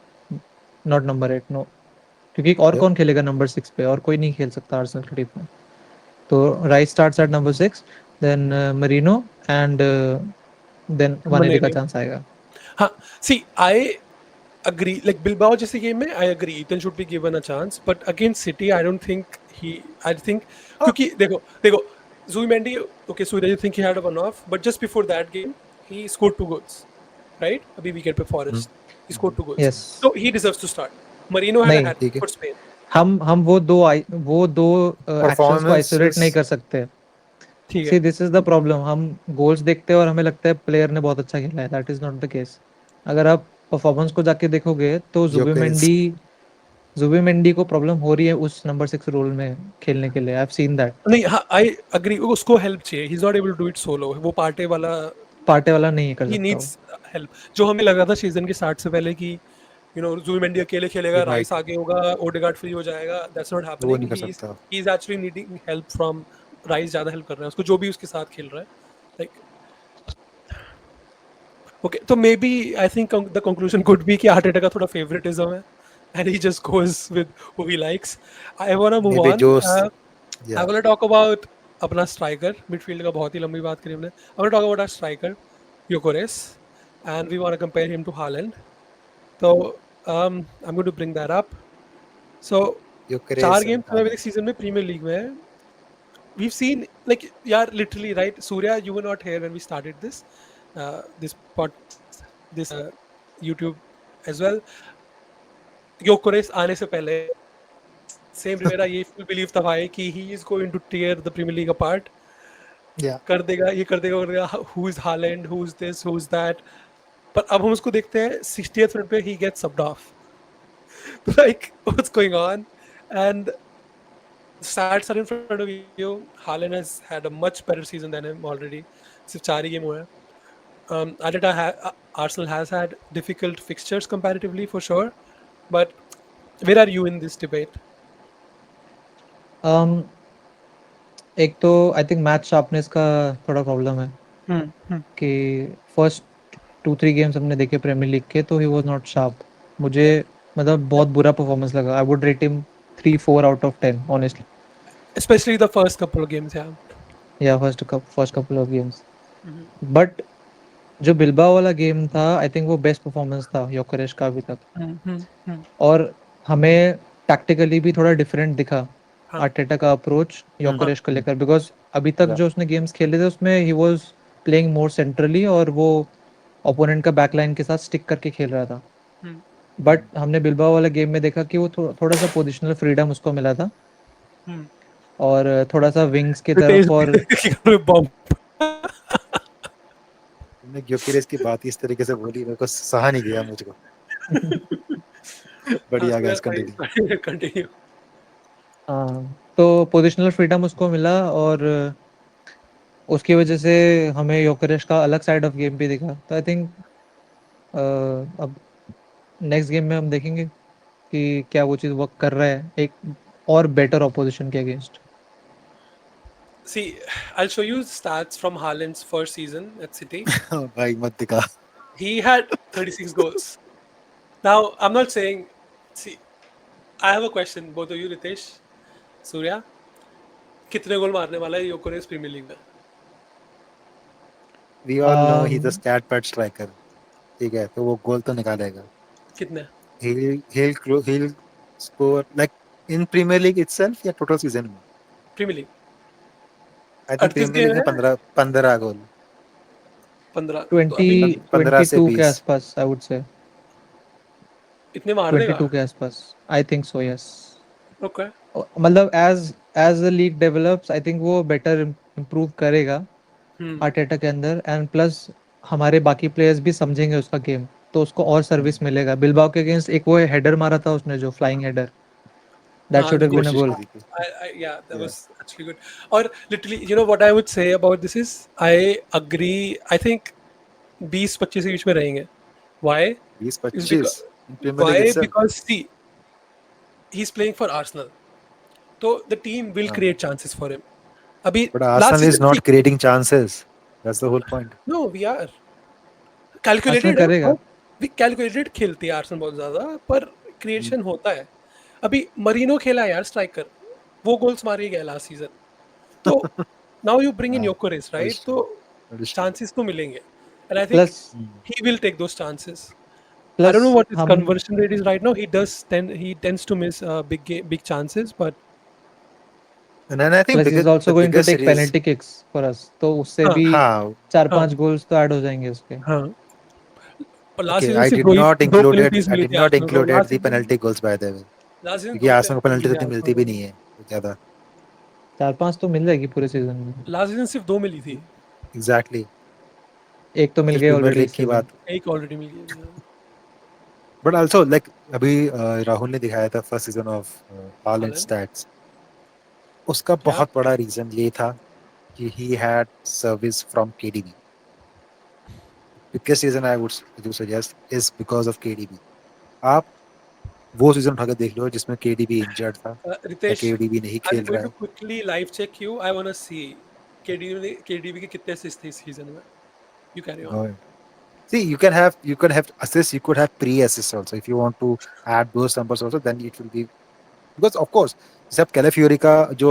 not number 8 no, क्योंकि और Yep. कौन खेलेगा नंबर 6 पे, और कोई नहीं खेल सकता आर्सेनल की टीम में. तो Rice starts at number 6, then Merino and then Nwaneri का Vaneri. चांस आएगा. हाँ, see, I agree. Like Bilbao जैसे game में, I agree. Ethan should be given a chance. But against City, I don't think I think Ah, क्योंकि देखो, Zubimendi. Okay, Surya, you think he had a one-off, but just before that game, he scored 2 goals, right? अभी weekend पे Forest, he scored 2 goals, yes. so he deserves to start. Marino had a नहीं, hat trick ठीक है. for Spain. हम वो दो actions को isolate नहीं Performances. कर सकते. ठीक सी है. दिस इज द प्रॉब्लम, हम गोल्स देखते हैं और हमें लगता है प्लेयर ने बहुत अच्छा खेला है. That is not the case. अगर आप परफॉर्मेंस को जाके देखोगे तो Gyökeres. जुबिमेंडी को प्रॉब्लम हो रही है उस नंबर 6 रोल में खेलने के लिए. I have seen that. नहीं, हाँ, I agree. उसको help चाहिए. He's not able to do it solo. वो पार्टे वाला, पार्टे वाला नहीं कर he सकता वो. needs help. जो हमें लगा था सीजन के स्टार्ट से पहले कि जुबिमेंडी अकेले खेलेगा, Good राइस night. आगे होगा, ओडेगार्ड फ्री हो जाएगा. दैट्स नॉट वो हैपनिंग. नहीं कर ही सकता. Is actually needing help from Rice. ज्यादा हेल्प कर रहा है उसको, जो भी उसके साथ खेल रहा है. लाइक ओके, तो maybe I think the conclusion could be कि आर्टेटा का थोड़ा फेवरेटिज्म है, and he just goes with who he likes. I want to move Maybe on. Joe's. I Yeah. Want to talk about अपना striker. Midfield का बहुत ही लंबी बात करी हमने. I want to talk about our striker Gyokeres, and we want to compare him to Haaland. तो I'm going to bring that up. So, चार Gyökeres and गेम्स हमें Haaland. एक सीजन में प्रीमियर लीग में है. We've seen, like, यार, literally, right? Surya, you were not here when we started this YouTube as well. Gyökeres आने से पहले सेम मेरा ये फुल बिलीव था भाई कि he is going to tear the Premier League apart. Yeah. कर देगा, ये कर देगा. Who is Haaland? Who is this? Who is that? पर अब हम उसको देखते हैं 60th मिनट पे he gets subbed off. Like, what's going on? And stats are in front of you. Haaland has had a much better season than him already. सिर्फ 4 ही game हुए हैं. Arsenal has had difficult fixtures comparatively for sure, but where are you in this debate? एक तो I think match sharpness का थोड़ा problem है हम्म कि first 2-3 games हमने देखे प्रीमियर लीग के, तो ही वाज नॉट शार्प। मुझे मतलब बहुत बुरा परफॉर्मेंस लगा। I would rate him 3-4 out ऑफ 10 honestly. especially the first couple of games, yeah. या first couple of games. Mhm. But जो बिल्बाओ वाला गेम था, आई थिंक वो बेस्ट परफॉर्मेंस था योकेरेश का अभी तक। हम्म। और हमें टैक्टिकली भी थोड़ा डिफरेंट दिखा हाँ आर्टेटा का अप्रोच हम्म, योकेरेश को लेकर, बिकॉज अभी तक या जो उसने गेम्स खेले थे उसमें he was playing more centrally, और वो ओपोनेंट का बैकलाइन के साथ स्टिक करके खेल रहा था। हम्म बट हमने बिल्बाओ वाला गेम में देखा कि वो थोड़ा सा पोजिशनल फ्रीडम उसको मिला था, हम्म। और थोड़ा सा विंग्स की रितेश तरफ। और बॉम्ब। तुमने ग्योकेरेस की बात ही इस तरीके से बोली, मेरे को सहा नहीं गया मुझको। हाँ बढ़िया Surya guys, sorry continue. Sorry continue. हाँ, तो पोजिशनल फ्रीडम उसको मिला, और उसकी वजह से हमें योकेरेश का अलग साइड ऑफ गेम भी दिखा। तो आई थिंक अब नेक्स्ट गेम में हम देखेंगे कि क्या वो चीज़ वर्क कर रहा है एक और बेटर ऑपोजिशन के against. See, I'll show you stats from Haaland's first season at City. भाई मत दिखा। He had 36 goals. Now, I'm not saying. See, I have a question, both of you, Ritesh, Surya. कितने गोल मारने वाला है Gyokeres Premier League में? We all know he is a stat pad striker, ठीक है, तो वो गोल तो निकालेगा। कितने? he'll score like in Premier League itself या total season में? Premier League I think 38 Premier game League में है, 15 गोल, 15 तो ट्वेंटी अभी 15 से 22 के 20। आसपास आई वुड से। इतने मार देगा। 22 के आसपास, I think so, yes. Okay. मतलब as as the league develops I think वो बेटर इम्प्रूव करेगा हम्म आर्टेटा के अंदर, एंड प्लस हमारे बाकी प्लेयर्स भी समझेंगे उसका गेम, तो उसको और सर्विस मिलेगा। बिल्बाओ के अगेंस्ट एक वो हेडर मारा था उसने, जो फ्लाइंग हेडर, दैट हाँ शुड हैव बीन अ कोशिश गोल। करी थी। yeah, that Yeah, was actually good. Or literally, you know what I would say about this is, I agree. I think 20-25 के बीच में रहेंगे. Why? Is 20-25 because in Premier League why? itself। Because see, he's playing for Arsenal, so the team will हाँ, create chances for him. अभी but last Arsenal is season not ठीक. creating chances, that's the whole point। No, we are Arsenal calculated है. करेगा। We calculated खेलती है Arsenal बहुत ज्यादा, पर Hmm, क्रिएशन होता है. अभी मरीनो खेला यार स्ट्राइकर, वो गोल्स मार ही गया लास्ट सीजन. तो नाउ यू ब्रिंग इन हाँ, योकेरेस, that राइट? is तो true, that is true। chances तो मिलेंगे, and I think plus Hmm. he will take those chances. I plus don't know what his हम conversion rate is right now. He tends to miss big chances, but And then I think plus is the also going to biggest take series, penalty kicks for us, तो उससे हाँ भी हाँ, हाँ 4-5 goals तो add हो जाएंगे उसके। हाँ. पर लास्ट okay, सीजन सिर्फ दो पेनल्टीज I मिली did थी not आर्सेनल को. included the penalty goals by the way, last season क्योंकि दो आर्सेनल को पेनल्टी पेनल्टी मिली तो थी इतनी मिलती आर्सेनल भी को. नहीं है ज्यादा। 4-5 तो मिल जाएगी पूरे सीजन में। लास्ट सीजन सिर्फ दो मिली थी. एग्जैक्टली, एक तो मिल सिर्फ गई प्रीमियर ऑलरेडी लीग इस की सीजन। बात। एक ऑलरेडी मिल गई थी. बट आल्सो लाइक अभी राहुल ने दिखाया था first season of Haaland Haaland stats, उसका क्या? बहुत बड़ा रीजन ये था कि he had service from KDB. Biggest reason I would suggest is because of KDB. आप वो सीजन उठा के देख लो जिसमें केडीबी इंजर्ड था या रितेश, केडीबी नहीं आई एम खेल गोइंग रहा टू है। Quickly live check you. I want to see KDB के कितने असिस्ट थे इस सीजन में. You carry on. Uh, See, you can have assists, you could have pre-assists also if you want to add those numbers also, then it will be because of course जैसे अब कैलाफियोरी का जो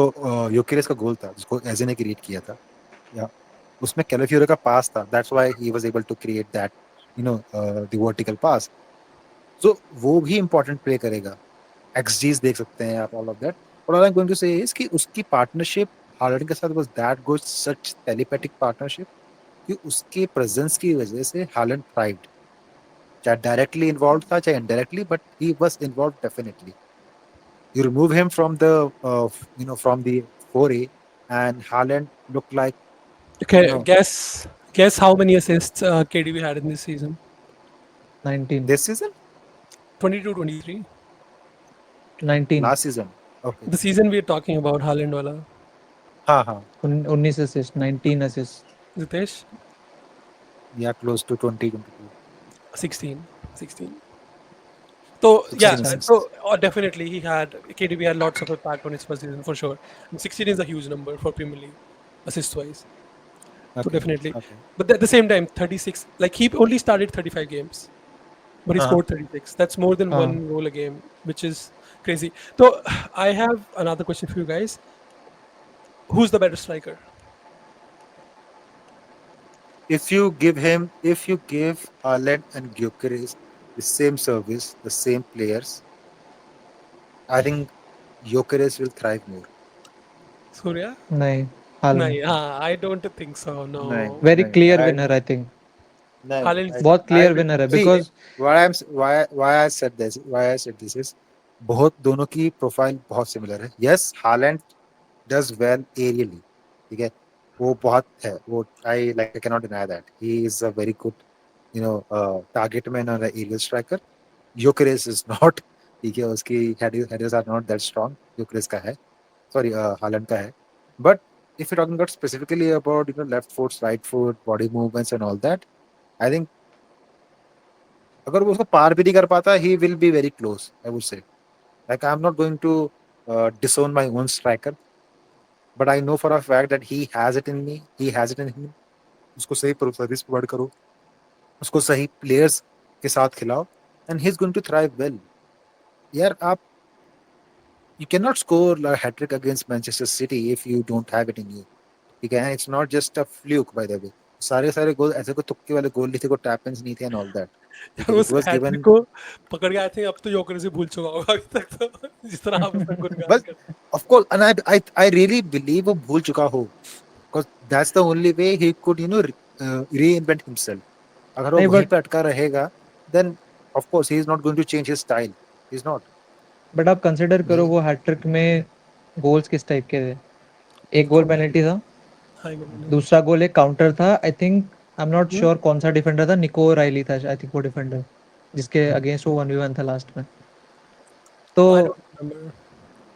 योकेरेस का गोल था जिसको एजे ने क्रिएट किया था, या उसमें कैलाफियोरी का पास था, that's why he was able to create that the vertical pass. So वो भी इंपॉर्टेंट प्ले करेगा। एक्सजीज देख सकते हैं आप, ऑल ऑफ दैट। और आई एम गोइंग टू से इज कि उसकी पार्टनरशिप हार्डन के साथ was that good, such telepathic partnership कि उसके प्रेजेंस की वजह से हालैंड थ्राइव्ड, चाहे डायरेक्टली इन्वॉल्व था चाहे indirectly, but he was involve definitely. You remove him from the from the foray, and Haaland looked like you Okay, know guess how many assists KDB had in this season? 19 this season, 22, 23. 19 last season, okay, The season we are talking about, Haaland wala. हाँ हाँ, 19 assist, 19 assist. Ritesh, yeah, close to 2022। 16. 16. So Sixteen yeah, अच्छा. innings. so definitely he had KDB had lots of impact on his first season for sure. And 16 is a huge number for Premier League assist wise. So Okay. definitely, Okay. but at the same time, 36. Like he only started 35 games, but he Uh-huh. scored 36. That's more than हाँ. one goal a game, which is crazy. So I have another question for you guys. Who's the better striker? If you give Haaland and Gyökeres the same service, the same players, I think Gyökeres will thrive more. Surya? नहीं, No, Halan. I don't think so. No, No, Very no, clear winner I think. no. Haaland is बहुत I clear winner है see because why I said this is बहुत दोनों की profile बहुत similar है. Yes, Haaland does well aerially. ठीक है, वो बहुत है. वो I cannot deny that he is a very good target man और aerial striker. Gyökeres is not. ठीक है, उसकी headers are not that strong. Gyökeres का है. Sorry, Haaland का है. But if you're talking about specifically about left foot, right foot, body movements and all that, I think अगर वो उसको पार भी नहीं कर पाता, he will be very close. I would say. Like I'm not going to disown my own striker, but I know for a fact that he has it in me. He has it in him. उसको सही service provide करो, उसको सही players के साथ खिलाओ, and he's going to thrive well. यार आप you cannot score a hat trick against Manchester City if you don't have it in you. ठीक है, it's not just a fluke by the way. सारे सारे गोल ऐसे कोई तुक्के वाले गोल नहीं थे, कोई टैप ins नहीं थे and all that. ठीक है, it उस was हैट्रिक given. को पकड़ के आए थे, अब तो योकर से भूल चुका होगा अभी तक तो जिस तरह आप उसका गुणगान But कर. of course, and I really believe वो भूल चुका हो, because that's the only way he could reinvent himself. अगर वो नहीं वहीं बट पे अटका रहेगा, then of course he is not going to change his style. He's not. आप कंसिडर करो नहीं. वो हैट्रिक में गोल्स किस टाइप के थे. एक गोल कौन सा? पेनल्टी था, हाँ, एक मिनट. दूसरा गोल एक काउंटर था. I think I am not hmm, sure कौन सा डिफेंडर था, निको राइली था आई थिंक वो डिफेंडर जिसके अगेंस्ट वो 1v1 था लास्ट में. तो I don't remember.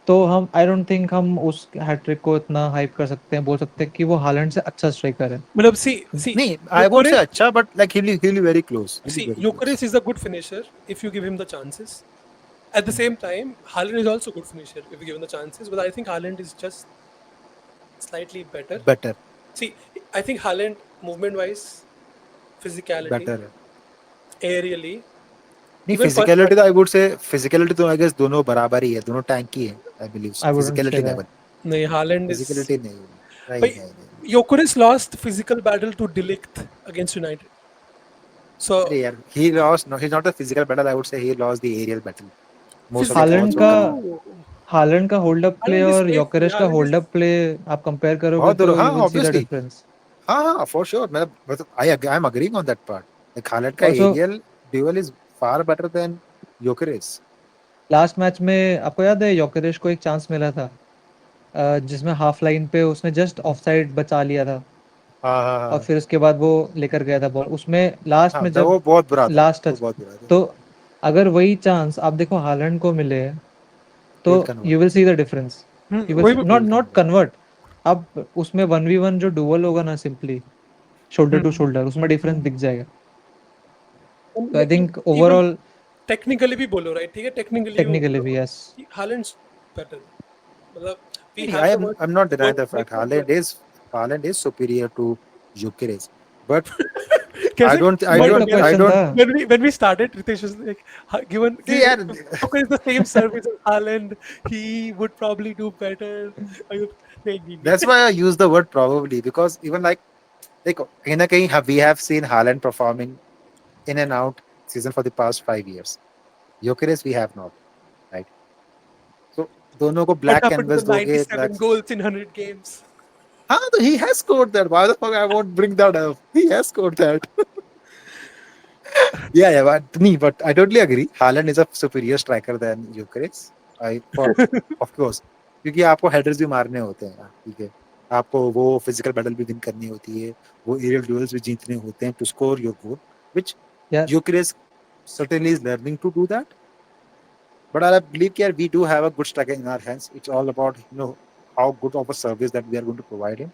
हम आई डोंट थिंक हम उस हैट्रिक को इतना हाइप कर सकते हैं, बोल सकते हैं कि वो हालैंड से अच्छा स्ट्राइकर है. मतलब see नहीं, I won't say Gyökeres अच्छा, but like he'll be very close. He'll be see very close. Gyökeres is a good finisher if you give him the chances. At the same time, Haaland is also a good finisher if you give him the chances, but I think Haaland is just slightly better. Better, See, I think Haaland movement wise, physicality, better है. aerially, नहीं, even punch physicality तो wise. I would say physicality तो I guess दोनों बराबर ही है, दोनों tank ही है. I believe so. I wouldn't say Physicality that. level. No, Haaland is. Physicality नहीं, नहीं, But नहीं, नहीं. Gyökeres lost physical battle to De Ligt against United. So अरे यार, he lost. No, he's not a physical battle. I would say he lost the aerial battle. Most of the Holland balls physicality, वो का कर. no. Holland का hold up play Haaland is और safe. योकेरेश का Haaland hold is. Up play आप compare करोगे बहुत दूर. तो हाँ, you will see the obviously. Difference. हाँ, for sure. मतलब I'm agreeing on that part. Like Haaland का also aerial duel is far better than Gyökeres. Last match में आपको याद है योकेरेश को एक चांस मिला था, जिसमें हाफ लाइन पे उसने जस्ट ऑफसाइड बचा लिया था हाँ, हाँ, और हाँ. फिर उसके बाद वो लेकर गया था बॉल उसमें लास्ट हाँ, में जब वो बहुत बुरा था. लास्ट वो टच. बहुत बुरा था. तो अगर वही चांस आप देखो हालैंड को मिले तो He will convert. You will see the difference. You will वही He not will not convert. Convert. अब उसमें 1v1 जो डुअल होगा ना, सिंपली शोल्डर टू शोल्डर, उसमें डिफरेंस दिख जाएगा. तो आई लेकिन थिंक इवन ओवरऑल टेक्निकली भी बोलो राइट, ठीक है, टेक्निकली भी टेक्निकली भी बोलो यस. कि हालैंड बेटर. मतलब वी नहीं, have I the am word I'm not denying the fact word. Haaland is superior to Gyökeres, but I कैसे don't I वही तो don't I क्वेश्चन था. don't when we started, Ritesh was like, given see यार. Joker is the same service as Haaland, he would probably do better. I go, नहीं That's नहीं. why I use the word probably, because even like कहीं ना कहीं we have seen Haaland performing in and out season for the past 5 years. Gyökeres we have not, right? So दोनों को What black happened to canvas the दोगे, 97 goals in 100 games? हाँ, तो he has scored that. Why the fuck I won't bring that up? He has scored that. Yeah, but I totally agree. Haaland is a superior striker than Gyökeres. For of course, क्योंकि आपको headers भी मारने होते हैं यार, ठीक है. आपको वो फिजिकल बैटल भी विन करनी होती है, वो एरियल ड्यूल्स भी जीतने होते हैं to score your goal, which यार Gyökeres certainly is learning to do that. But I believe that we do have a good striker in our hands. It's all about how good of a service that we are going to provide him.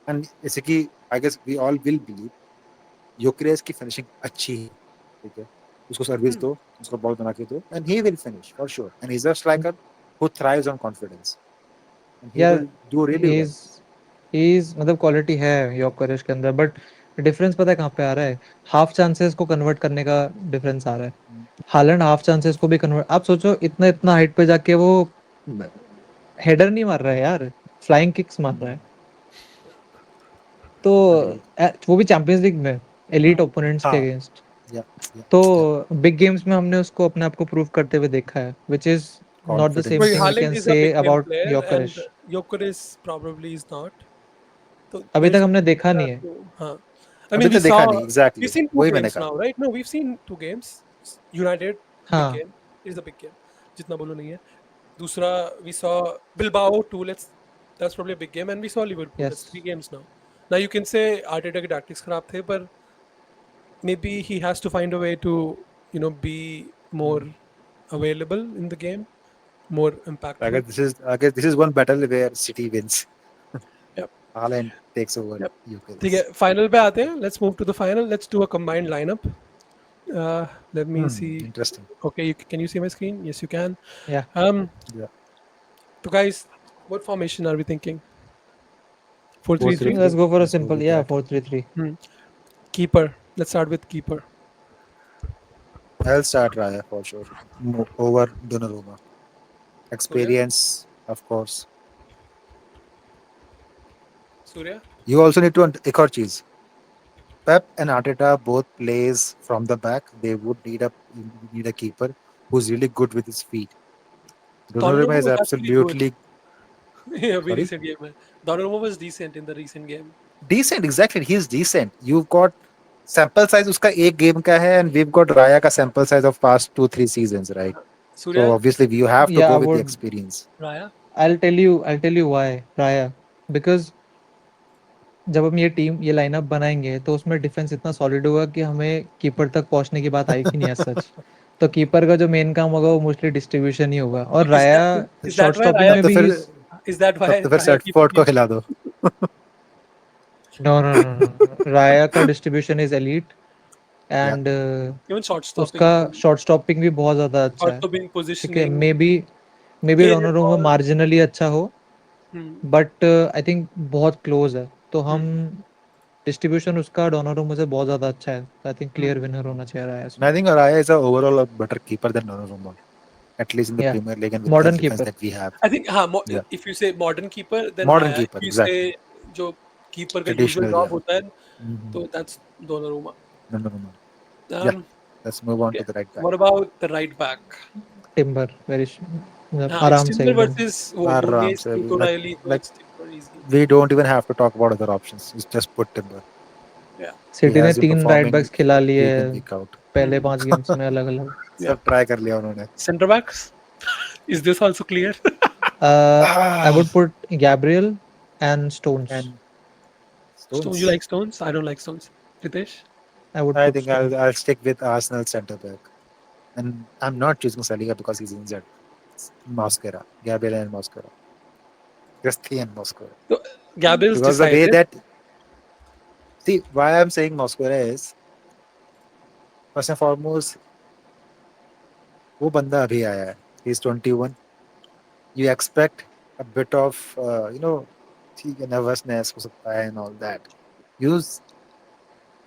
And जैसे कि I guess we all will believe Gyökeres की finishing अच्छी है, ठीक है. उसको service Hmm. दो, उसको बॉल बना के दो, and he will finish for sure, and he is a striker who thrives on confidence, and he यार will do really he well. Is he is मतलब क्वालिटी है योकेरेश के अंदर, बट डिफरेंस पता है कहाँ पे आ रहा है? हाफ चांसेस को कन्वर्ट करने का डिफरेंस आ रहा है। हालैंड हाफ चांसेस को भी कन्वर्ट, आप सोचो इतना इतना हाइट पे जाके वो हेडर नहीं मार रहा है यार, फ्लाइंग किक्स मार रहा है। तो वो भी चैंपियंस लीग में एलीट ओपोनेंट्स के हाँ, अगेंस्ट। या या तो या बिग गेम्स में हमने उसको अपने आप को प्रूव करते हुए देखा है, which is not the same confidence. Well, thing we Haaland can is a से big game about player, and योकेरेश। Jokeris probably is not. So अभी there तक is हमने something देखा नहीं that है। you, huh. I अभी mean, we तो saw देखा नहीं, we've एग्जैक्टली seen two वही मैंने games कहा। now, right? No, we've seen two games. United big हाँ game is the big game. जितना बोलो नहीं है. दूसरा we saw Bilbao too. That's probably a big game, and we saw Liverpool. Yes That's three games now. Now you can say Arteta के tactics खराब थे, but maybe he has to find a way to be more available in the game, more impactful. I guess this is one battle where City wins. Yep. Haaland takes over Yep. ठीक है, Gyökeres. Final पे आते हैं. Let's move to the final. Let's do a combined lineup. Let me see. Interesting. Okay, can you see my screen? Yes, you can. या Um, Yeah. so guys, what formation are we thinking? Four Four three three three. Let's three. Go for a Let's go simple with या that. 4-3-3। Hmm. Keeper. Let's start with keeper. I'll start Raya for sure. Over Donnarumma. Surya. Experience, of course. Surya. You also need to एक और चीज. Pep and Arteta both plays from the back. They would need a keeper who's really good with his feet. Donnarumma Donnarumma is was actually good. absolutely Yeah, very sorry. recent game. में. Donnarumma was decent in the recent game. Decent, exactly. He's decent. You've got sample size उसका एक game का है, and we've got Raya का sample size of past 2-3 seasons, right? So Surya. obviously you have to या go I with the would experience. Raya. I tell you why Raya, because जब हम ये lineup बनाएंगे तो उसमें डिफेंस इतना solid होगा कि हमें कीपर तक पहुंचने की बात आएगी नहीं, सच। तो कीपर का जो मेन काम होगा वो मोस्टली डिस्ट्रीब्यूशन ही होगा, और So is Raya that is short that why stopping Raya तब में तो भी फिर is that तब why तो फिर Raya keeper सेटफोर्ड को खिला दो. नो नो नो नो, राया का distribution is elite, Yeah. And even short stopping उसका too. शॉर्ट स्टॉपिंग भी बहुत ज्यादा अच्छा Short है। stopping, ठीक है, positioning, may be clearing Donnarumma ball. Marginally अच्छा हो, Hmm. बट आई थिंक बहुत क्लोज है। तो हम Hmm. डिस्ट्रीब्यूशन उसका डोनारूमा से बहुत ज्यादा अच्छा है, I think clear Hmm. Winner होना चाहिए राया And I इसमें। think Araya is a overall a better keeper than Donnarumma, at least in the या Premier League and with the modern defense keeper. that we have. I think Yeah. if you say modern keeper, then Modern Raya. keeper, If you exactly. say जो keeper का usual Traditional, job yeah. होता है, Mm-hmm. तो that's Donnarumma. Donnarumma. Yeah. Um, Let's move on okay. to the right back. What about the right back? Timber very मतलब हाँ, it's आराम से Timber एकदम। versus वो Aram Nunez, se, Nico Riley, तो like it's Timber easy. we don't even have to talk about other options. It's just put Timber. Yeah. He City ने has been 3 right performing backs खिला लिए week in week out. पहले Hmm. 5 games में अलग अलग। Yeah. सब try कर लिया उन्होंने. Center backs. Is this also clear? I Ah, would put Gabriel and stones. and Stones, you Stones. like Stones? I don't like Stones. Ritesh? I would I put think stones. I'll stick with Arsenal centre back, and I'm not choosing Saliba because he's injured. It's Mosquera, Gabriel and Mosquera, Christy and Mosquera. So Gabriel's Because the way decided. that see why I'm saying Mosquera is first and foremost वो बंदा अभी आया है. He's 21. You expect a bit of ठीक है nervousness हो सकता है and all that. You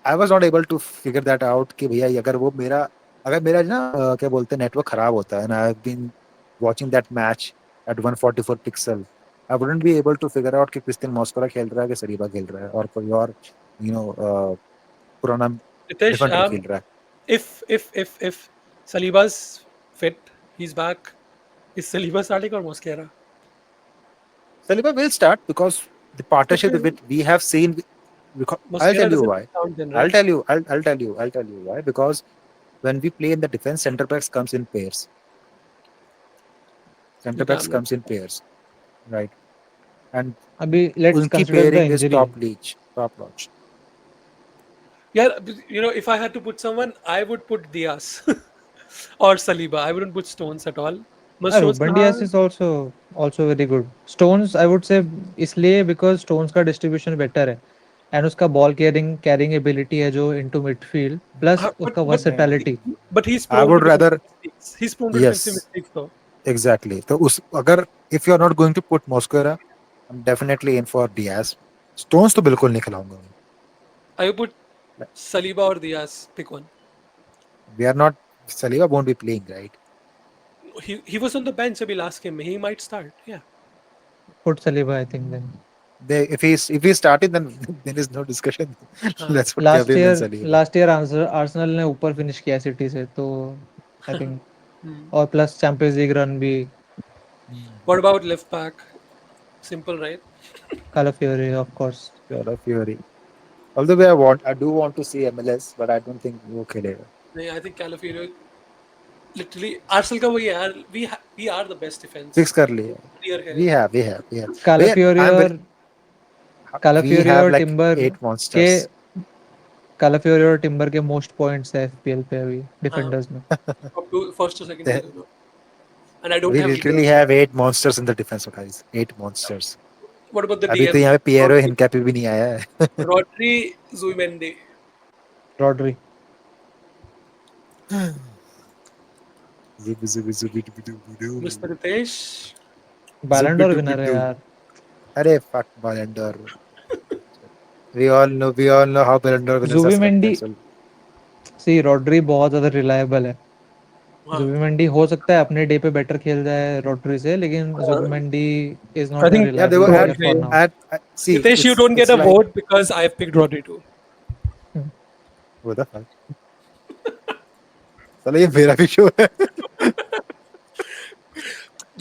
I was not able to figure that out कि भैया ये अगर मेरा ना क्या बोलते हैं नेटवर्क खराब होता है and I've been watching that match at 144 pixel, I wouldn't be able to figure out कि क्रिस्टियन मॉस्कोरा खेल रहा है कि सलीबा खेल रहा है और कोई और you know पुराना Ritesh, डिफेंडर खेल रहा है. if Saliba's fit, he's back. Is Saliba starting or Mosquera? Saliba will start because the तो partnership फिर that we have seen. I'll tell Mosquera you doesn't why. count then, I'll right? tell you. I'll tell you why. Because when we play in the defense, center backs comes in pairs. You Center backs damn right. comes in pairs, right? And अभी let's उनकी consider the pairing is injury. top notch. Yeah, if I had to put someone, I would put Diaz or Saliba. I wouldn't put Stones at all. But Stones Ruben Dias कहाँ? Is also very good. Stones I would say इसलिए because Stones का distribution better है। And उसका ball carrying ability है जो into midfield plus But उसका but versatility. but he's I prone to would defensive rather mistakes. He's prone to defensive yes, mistakes though. exactly. तो उस अगर if you are not going to put Mosquera, I'm definitely in for Diaz. Stones तो बिल्कुल नहीं खिलाऊंगा. I would put Saliba or Diaz. Pick one. We are not. Saliba won't be playing, right? He was on the bench अभी last game में. He might start. Yeah. Put Saliba I think then. If he's starting, then there is no discussion. हाँ. Let's put last Kevin and year Saliba. Last year Arsenal ने ऊपर finish किया City से तो I think Hmm. और plus Champions League run भी. What about left back? Simple, right? Calafiori of course. Chalo, Fury. Although I do want to see MLS, but I don't think वो खेलेगा. नहीं, I think Calafiori literally Arsenal का वही है यार. We are the best defense. Fix कर लिया. Clear है. We have. But कालाफियोरी I'm और we कालाफियोरी have और like टिम्बर 8 के monsters. कालाफियोरी और टिम्बर के मोस्ट पॉइंट्स है एफपीएल पे अभी डिफेंडर्स में. Up to first or second They- tier. And I don't We have either. literally have 8 monsters in the defense, guys. 8 monsters. What about the अभी तो DM? यहाँ पे पिएरो Rodri, हिनकैपी भी नहीं आया है. Rodri, Zubimendi. Rodri. Mr. Ritesh. बैलन door winner है यार. अरे fuck Ballon d'Or. We all know how Ballon d'Or winners are Zubimendi selected. See Rodri बहुत ज्यादा रिलायबल है. हाँ. जुबिमेंडी हो सकता है अपने डे पे बेटर खेल जाए रॉड्री से लेकिन Zubimendi is I not a think Yeah, they reliable were player for now. see. Ritesh, you don't get it's a like, vote because I have picked Rodri too. what the fuck? चलो ये मेरा भी show है.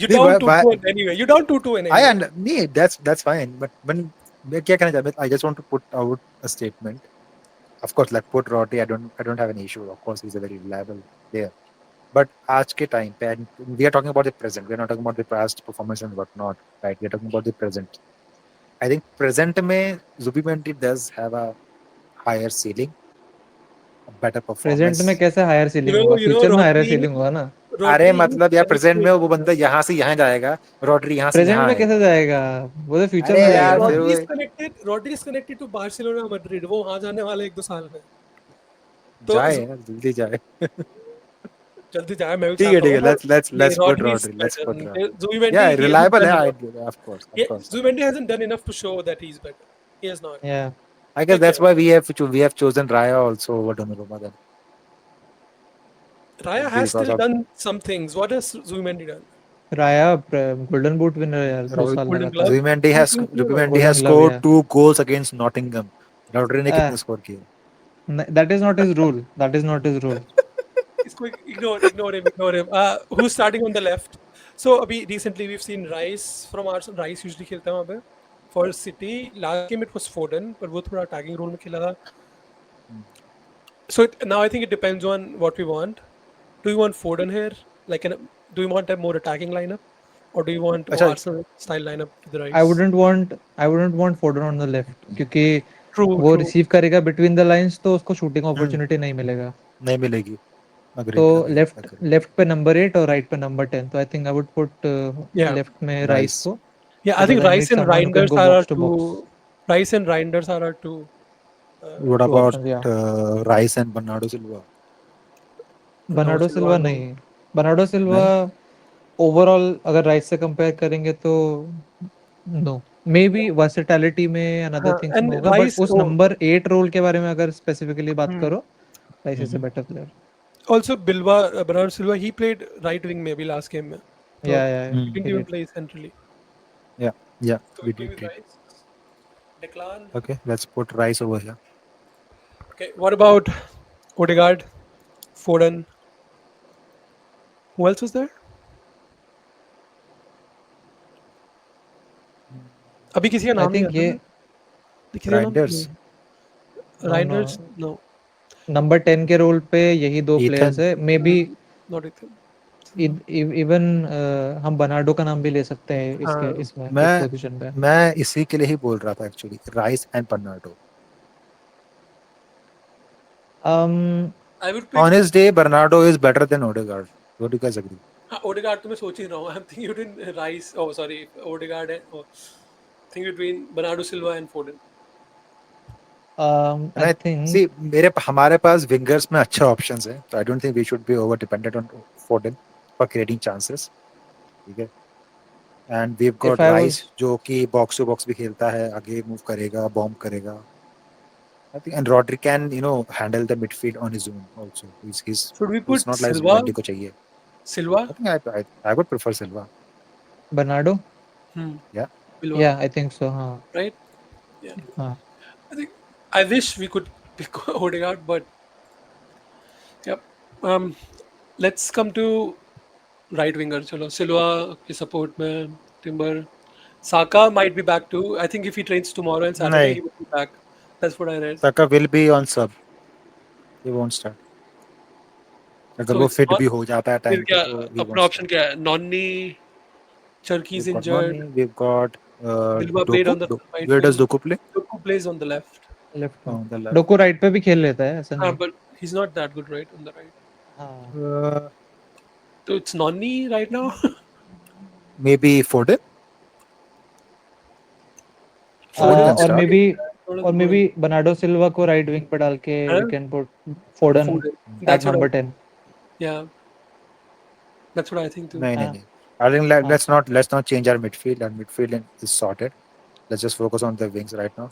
You नहीं, down why- 2-2 anyway. You down 2-2 anyway. नहीं, that's fine. But मैं क्या कहना चाहता हूँ? I just want to put out a statement. Of course, like put Rodri, I don't have an issue. Of course, he's a very reliable player. But आज के time पे, and we are talking about the present. We are not talking about the past performance and whatnot, right? We are talking about the present. I think present में Zubimendi does have a higher ceiling, a better present performance. में कैसे higher ceiling होगा? You know, future में higher Rodri, ceiling होगा ना. अरे Rodri, मतलब यार प्रेजेंट में वो बंदा यहाँ से यहाँ जाएगा, रॉड्री यहाँ से प्रेजेंट यहाँ में है. कैसे जाएगा? वो तो फ्यूचर अरे में यार, जाएगा फिर ना. Rodri is connected to Barcelona, Madrid. वो वहाँ जाने वाले 1-2 साल में. तो जाए यार, जल्दी जाए. जल्दी जाए मैं भी ठीक है, चाहता हूँ. let's put Rodri is Rodri. Let's put better. Rodri. Zubimendi, Yeah, he hasn't reliable done है. enough. Of course. Zubimendi hasn't done enough to show that he's better. He has not. Yeah. I guess that's why we have chosen Raya also over Donnarumma then. Raya has Because still of- done some things. What has Zubimendi done? Raya golden boot winner है यार 2 Raul- साल Golden लगातार. Glove? Zubimendi has Golden glove, scored yeah. 2 goals against Nottingham. Rodri ने Ah. कितने score किए? That is not his rule. That is not his rule. इसको ignore him. Who's starting on the left? So अभी recently we've seen Rice from Arsenal. Rice usually खेलता है वहाँ पे. For City, last game it was Foden, पर वो थोड़ा attacking role में खेला था. So now I think it depends on what we want. Do you want Foden here? Do you want a more attacking lineup, or do you want अच्छा. Arsenal style lineup to the right? I wouldn't want Foden on the left क्योंकि True. वो True. Receive करेगा between the lines तो उसको shooting opportunity नहीं मिलेगा. नहीं मिलेगी. Agree. तो लेफ्ट पे नंबर 8 और राइट पे नंबर 10. तो I think I would put Yeah. Left में Rice. राइस को. Yeah, I think Because I Rice need and someone who can Reinders go are our box to box. two. Rice and Reinders are our two. What Two about options, yeah. Rice and Bernardo Silva? Bernardo Silva no. नहीं. Bernardo Silva overall अगर rice से compare करेंगे तो no. May be versatility में and other हाँ, things and में होगा Rice- but उस oh. नंबर 8 रोल के बारे में अगर स्पेसिफिकली बात Hmm. करो rice is a better player. Also, Bernardo Silva, he played right wing maybe last game. Mein. So या he didn't even play centrally. Yeah, So we we play did. with Rice. Declan. Okay, let's put Rice over here. Okay, what about Odegaard, Foden? Who else was there? अभी किसी का आई नाम नहीं think आता ये ना? किसी का नाम Reinders. नहीं? Reinders? No, नंबर 10 के रोल पे यही दो Ethan. प्लेयर्स है. May be not Ethan. Even हम बर्नार्डो का नाम भी ले सकते हैं इसके हाँ. इसमें इस मैं पोजीशन पे. मैं इसी के लिए ही बोल रहा था actually. Rice and Bernardo. I would pick On his day, Bernardo is better than Odegaard. What do you guys agree? Odegaard. तो मैं सोच ही रहा हूँ. I'm thinking between Rice. Oh, sorry, Odegaard and think between Bernardo Silva and Foden. And I I think see मेरे हमारे पास wingers में अच्छे options हैं, तो I don't think we should be over dependent on Foden for creating chances, ठीक है। And we have if got I Rice was जो कि बॉक्स टू बॉक्स भी खेलता है, आगे मूव करेगा, बॉम्ब करेगा। I think and Rodri can handle the midfield on his own also. Should we He's put not like Silva? Mendy को चाहिए। Silva? I think I would prefer Silva. Bernardo, Hmm. Yeah. Silva, yeah, I think so. हाँ right? Yeah. हाँ I think I wish we could pick Odegaard, but yep. Um, let's come to right winger. चलो Silva के support में Timber. Saka might be back too. I think if he trains tomorrow and Saturday, नहीं, he will be back. That's what I read. Saka will be on sub. He won't start. अगर So वो it's fit not. भी हो जाता है फिर time पे क्या तो he अपना won't option start. क्या है? Nonni, Cherki's We've got injured. Noni, we've got Silva played Doku. on the right Where does wing. Doku play? Doku plays on the left. Left में On the left. डोको right पे भी खेल लेता है ऐसा नहीं But he's not that good, right, on the right. हाँ Uh, So it's Nonni right now. maybe Foden. Foden Foden can और can start. May play. Be Not as और may good. Be Bernardo Silva को right wing पे डाल के we Huh? Can put Foden Foden. At That's what I. Number 10 Yeah, that's what I think too. नहीं नहीं हाँ नहीं। I think हाँ let's not change our midfield. Our midfield is sorted. Let's just focus on the wings right now.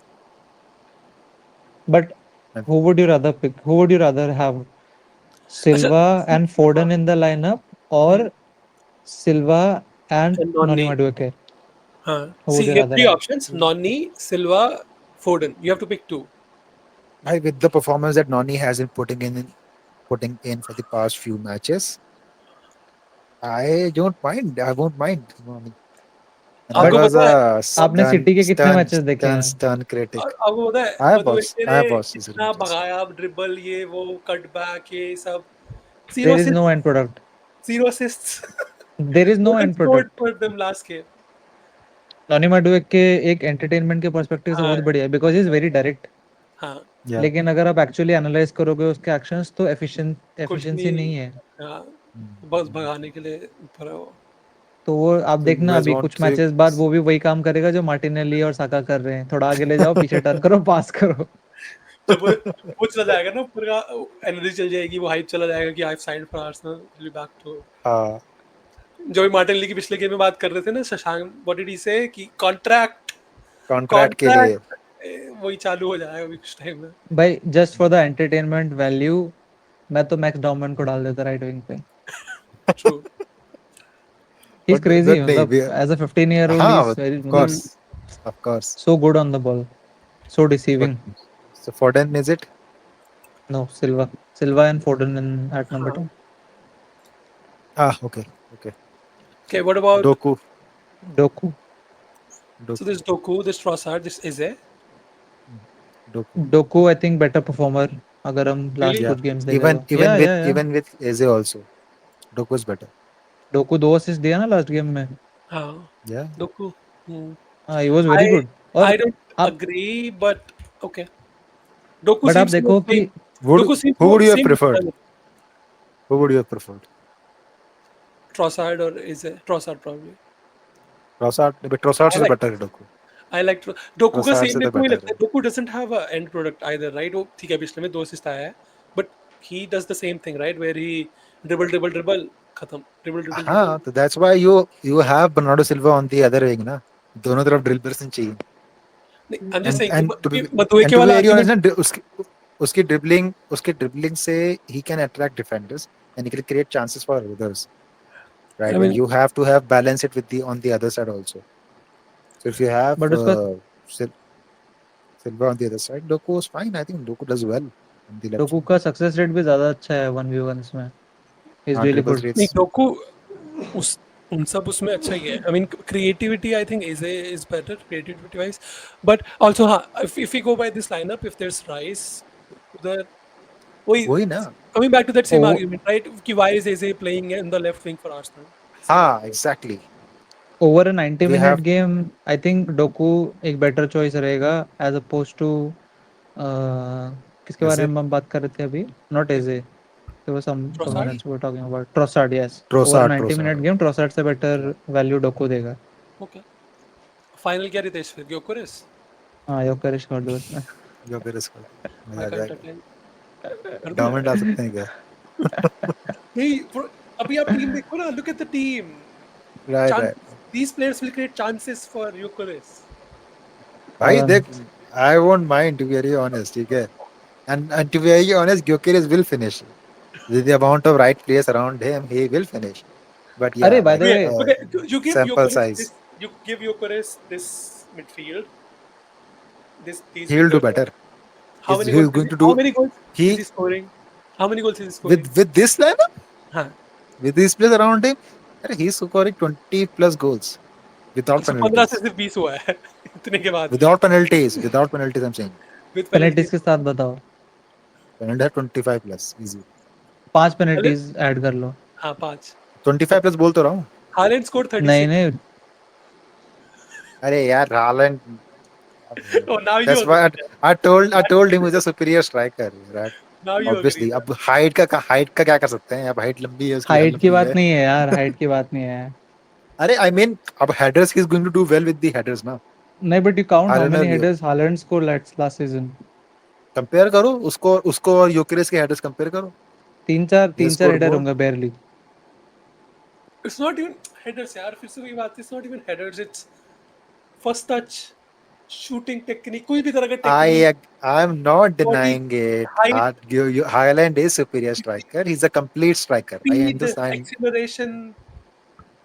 But And who would you rather pick? Who would you rather have? अच्छा, Silva see, and Foden in the lineup or hmm, Silva and and Noni Nonni. Madueke? Who would See, you you have rather three have? options: Nonni, Silva, Foden. You have to pick two. with the performance that Noni has been putting in for the past few matches, I don't mind. I won't mind Noni. And I but आपको was पता है a आपने मधु- city के कितने matches देखे हैं stern critic. आपको पता है मधुएके I ने have watched his कितना matches. भगाया, ड्रिबल ये वो कट बैक ये सब, zero there is assist, no and product zero assists. There is no Foden and scored product for them last game. Noni Madueke एक entertainment के perspective से हाँ बहुत बढ़िया है बिकॉज इज वेरी डायरेक्ट हाँ, Yeah. लेकिन अगर आप एक्चुअली एनालाइज करोगे उसके एक्शंस तो कुछ एफिशिएंसी नहीं। नहीं है हाँ, बस Mm. भगाने के लिए ऊपर है वो। तो वो आप So you देखना guys अभी want कुछ to मैचेस बाद वो भी वही काम करेगा जो मार्टिनेली और साका कर रहे हैं थोड़ा आगे ले जाओ पीछे टर्न करो पास करो जब वो चला जाएगा ना, पूरा एनर्जी चल जाएगी, वो हाइप चला जाएगा कि I have signed for Arsenal, will be back too. हाँ, जो भी मार्टिनेली की पिछले गेम में बात कर रहे थे ना शशांक, व्हाट डिड ही से कि कॉन्ट्रैक्ट कॉन्ट्रैक्ट के लिए। कॉन्ट्रैक्ट वही चालू हो जाएगा अभी कुछ टाइम में। भाई just for the entertainment value मैं तो मैक्स डॉमन को डाल देता राइट विंग पे ट्रू। ही इज क्रेजी नहीं मतलब as a 15 year old he हाँ, इज वेरी of मतलब course, of course. So good on the ball so But deceiving so Foden is it? No Silva and Foden in at number हाँ, 10 Ah, okay, okay. okay, what about, Doku, Doku so Doku, this Doku, this Trossard, this Eze? Doku. Docu I think better performer अगर हम last Really? Yeah. कुछ games देखें Even तो even with या even with Eze also, Doku is better. Docu 2 assist दिया ना last game में हाँ, Yeah. Doku. Hmm. हाँ he was very I good और I don't आप agree, but okay. Doku but आप seems to be देखो कि playing. Doku seems Who would to you have same. preferred? Who would you have preferred? Trossard or Eze? Trossard probably. Trossard, but Trossard I is like better है Doku. I like Doku का Trossard same से मेरे तो को ही better लगता है। है। Doku doesn't have a end product either, right? वो ठीक है पिछले में 2 असिस्ट आया है, but he does the same thing, right? Where he dribble खत्म, dribble. हाँ, तो that's why you have Bernardo Silva on the other wing ना, दोनों तरफ ड्रिबलर्स चाहिए। नहीं, I'm just And saying and to be कि मधुएके and to be वाला very honest आर्गुमेंट। ना, उसकी ड्रिबलिंग से he can attract defenders and he can create chances for others, I right? And mean, you have to have balance it with the on the other side also. So if you have but उसका Silva on the other side, Doku is fine. I think Doku does well on the left Doku wing. का success rate भी ज्यादा अच्छा है 1v1s में he is really Dribbles good नहीं rates. Doku उस उन सब उसमें अच्छा ही है। I mean creativity I think is is better creativity wise, but also हाँ, if you go by this lineup, if there is Rice उधर, वही वही ना। Coming back to that same over argument, right, कि why is Eze playing in the left wing for Arsenal, same हाँ, argument. exactly. Over a 90 They minute have game I think Doku एक better choice रहेगा as opposed to किसके बारे ऐसे में हम बात कर रहे थे अभी not AJ there was someone Trossard. Noni, else we were talking about Trossard yes over a Trossard, 90 Trossard. minute game Trossard से better Yeah. value डोकू देगा ओके, फाइनल क्या रितेश फिर, ग्योकरेस? हाँ योकेरिश कर दो इसमें जो फिर इसको मजा I आ can't जाएगा। attend. कर दूं डोमिनेट मैं? डाल सकते हैं क्या? नहीं, अभी आप टीम देखो ना, look at the team. Right right. These players will create chances for Eucharist. भाई देख, Haaland. I won't mind to be very honest, ठीक है? And to be very honest, Gyökeres will finish with the amount of right players around him. He will finish, but अरे yeah, by like the way, Okay, you give sample Eucharist size. this. You give Eucharist this midfield. These He will do wingers. better. How many He's goals? going to How do many goals is he he scoring? How many goals is he scoring? with this lineup, हाँ. with these players around him, he's scoring 20 plus goals without अच्छा 15 से penalties. सिर्फ 20 हुआ है इतने के बाद भी Without penalties, without penalties, I'm saying. with penalties penalties. के साथ बताओ, Penalty है 25 plus easy. 5 अरे पेनल्टीज ऐड कर लो। हाँ 5. 25 plus बोल तो रहा हूँ। Haaland scored नहीं 36. नहीं, अरे यार, Haaland. Oh, now you That's why agree. I told him he's a superior striker, right? Now you agree. Obviously, अब हाइट का क्या कर सकते हैं? अब हाइट लंबी है, उसकी हाइट की लंबी बात है। नहीं है यार, हाइट की बात नहीं है। अरे आई मीन, अब headers he is going to do well with the headers ना। नहीं, but you count how Haaland many और headers Haaland score last season. Compare करो उसको और यूकेरेस के हेडर्स कंपेयर करो। तीन चार ही तीन चार स्कोर्ड हेडर मोर। होंगे बेयरली। It's not even headers यार, फिर से वही बात, it's not even headers, it's first touch, shooting technique, कोई भी तरह का technique, I'm not body, denying it. height, Haaland is superior striker. He's a complete striker. I speed, understand. acceleration,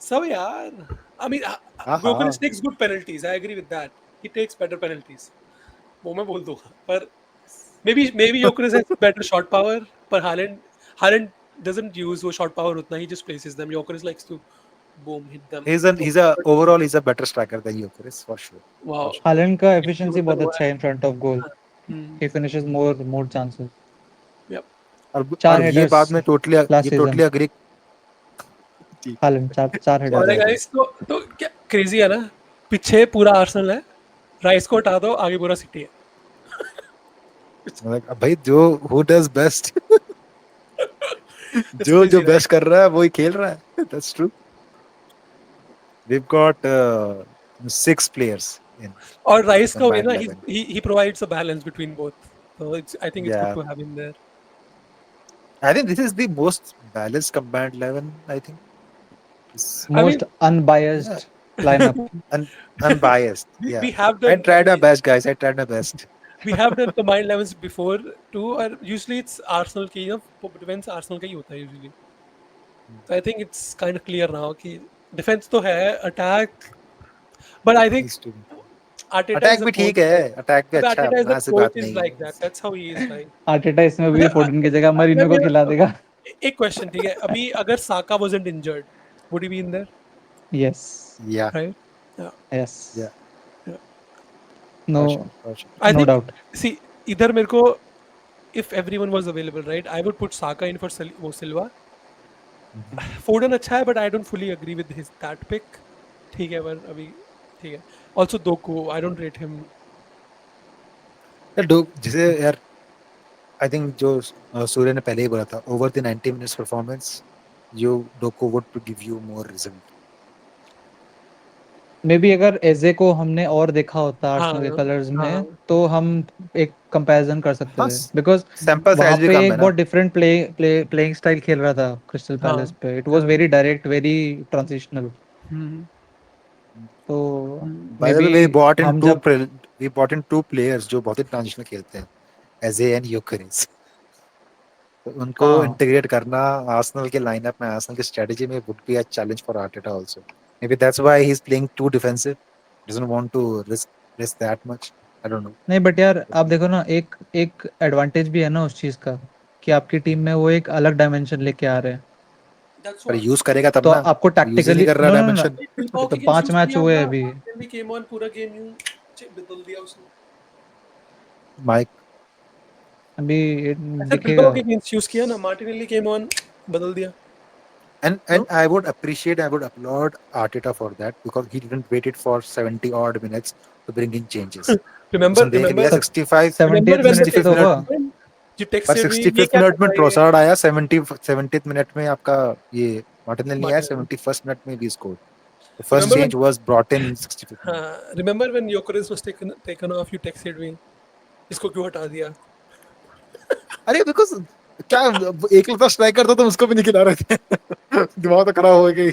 सब यार. I mean, हाँ हाँ। Gyökeres takes good penalties. I agree with that. He takes better penalties. वो मैं बोल दूंगा. पर maybe Gyökeres has better shot power. पर Haaland doesn't use वो shot power उतना. He just places them. Gyökeres likes to boom hit them. Overall he's a better striker than Gyökeres for sure. Wow. Holland का ये efficiency मतलब बहुत हुआ अच्छा है इन फ्रंट ऑफ गोल। है. ही फिनिशेस मोर चांसेस। और 4 ये हेडर्स बात में last season. Totally agree. Holland 4 headers. और गाइस तो क्या क्रेजी है ना, पीछे पूरा आर्सेनल है, राइस को हटा दो, आगे पूरा सिटी है. भाई जो who does best, It's जो crazy, right? बेस्ट कर रहा है वही खेल रहा है। That's true. We've got 6 players in और राइस का वे combined ना, 11. he provides a balance between both, so I think it's good Yeah, to have him there. I think this is the most balanced combined 11. I think it's I mean, most unbiased lineup. unbiased. we, Yeah, we have I done tried my best, guys. I tried my best. we have done combined 11s before too, और usually it's Arsenal की, defense Arsenal का ही होता है usually. So I think it's kind of clear now कि defense तो है, attack, but I think Needs to be. Arteta is Attack a भी coach. ठीक है, अटैक भी But अच्छा है Arteta is अपना, a ऐसी coach बात is नहीं like है। that. That's how he is like. Arteta इसमें भी अच्छा, फोर्डन की जगह मरीनो को खिला देगा। एक क्वेश्चन, ठीक है, अभी अगर Saka wasn't injured, would he be in there, yes Yeah, right? Yeah, yes, yeah, yeah. No for sure, for sure. I no think, doubt. see, इधर मेरे को, if everyone was available, right, I would put Saka in for वो Silva. Foden अच्छा है, but I don't fully agree with his that pick. ठीक है, पर अभी ठीक है. Also Doku, I don't rate him. जिसे यार, आई थिंक जो सूर्य ने पहले ही बोला था, over the 90 minutes performance you Doku would give you more result. Maybe अगर एजे को हमने और देखा होता हाँ आर्सेनल के कलर्स हाँ. में तो हम एक कंपैरिजन कर सकते हाँ, थे, बिकॉज सैंपल वहां साइज भी पे कम है एक ना। बहुत डिफरेंट प्लेइंग स्टाइल खेल रहा था क्रिस्टल पैलेस हाँ पे। इट वाज हाँ. Very direct, very transitional. Hmm. तो by may the be way हम जब we bought in two players जो बहुत ही ट्रांजिशनल खेलते हैं, एजे एंड यूकेरेस। तो उनको हाँ इंटीग्रेट करना आर्सेनल के लाइनअप में, आर्सेनल की स्ट्रेटजी में would be a challenge for Arteta also. Maybe that's why he is playing too defensive, doesn't want to risk that much. I don't know. नहीं, but यार आप देखो ना, एक एक एडवांटेज भी है ना उस चीज का कि आपकी टीम में वो एक अलग डायमेंशन लेके आ रहे हैं। That's पर what. यूज करेगा तब तो ना, आपको यूज ही नहीं टैक्टिकली कर रहा no no no, dimension. Bilbao तो के against 5 use मैच किया हुए होगा, अभी। Martinelli came on, पूरा गेम यूं बदल दिया उसने. माइक अभी ऐसे दिखेगा। बिल्बाओ के अगेंस्ट यूज किया ना, मार्टिनेली केम ऑन, बदल दिया. and No? I would appreciate, I would applaud Arteta for that because he didn't wait it for 70 odd minutes to bring in changes. Remember, उसने देख remember, लिया सब 65 remember 70th when the minute पे 65th तो text हुआ। Minute said, when you पर texted me, ये 65th क्या कर मिनट में रहा है ये? ट्रोसार्ड आया, 70th मिनट में आपका ये मार्टिनेली नहीं आया, Martinelli. 71st मिनट में भी score. The first Remember change was brought in 65th minute. remember when Gyökeres was taken off, you texted me. इसको क्यों हटा दिया? अरे बिकॉज क्या एकलौता स्ट्राइकर था तो उसको भी नहीं खिला रहे थे दिमाग तो खराब हो गई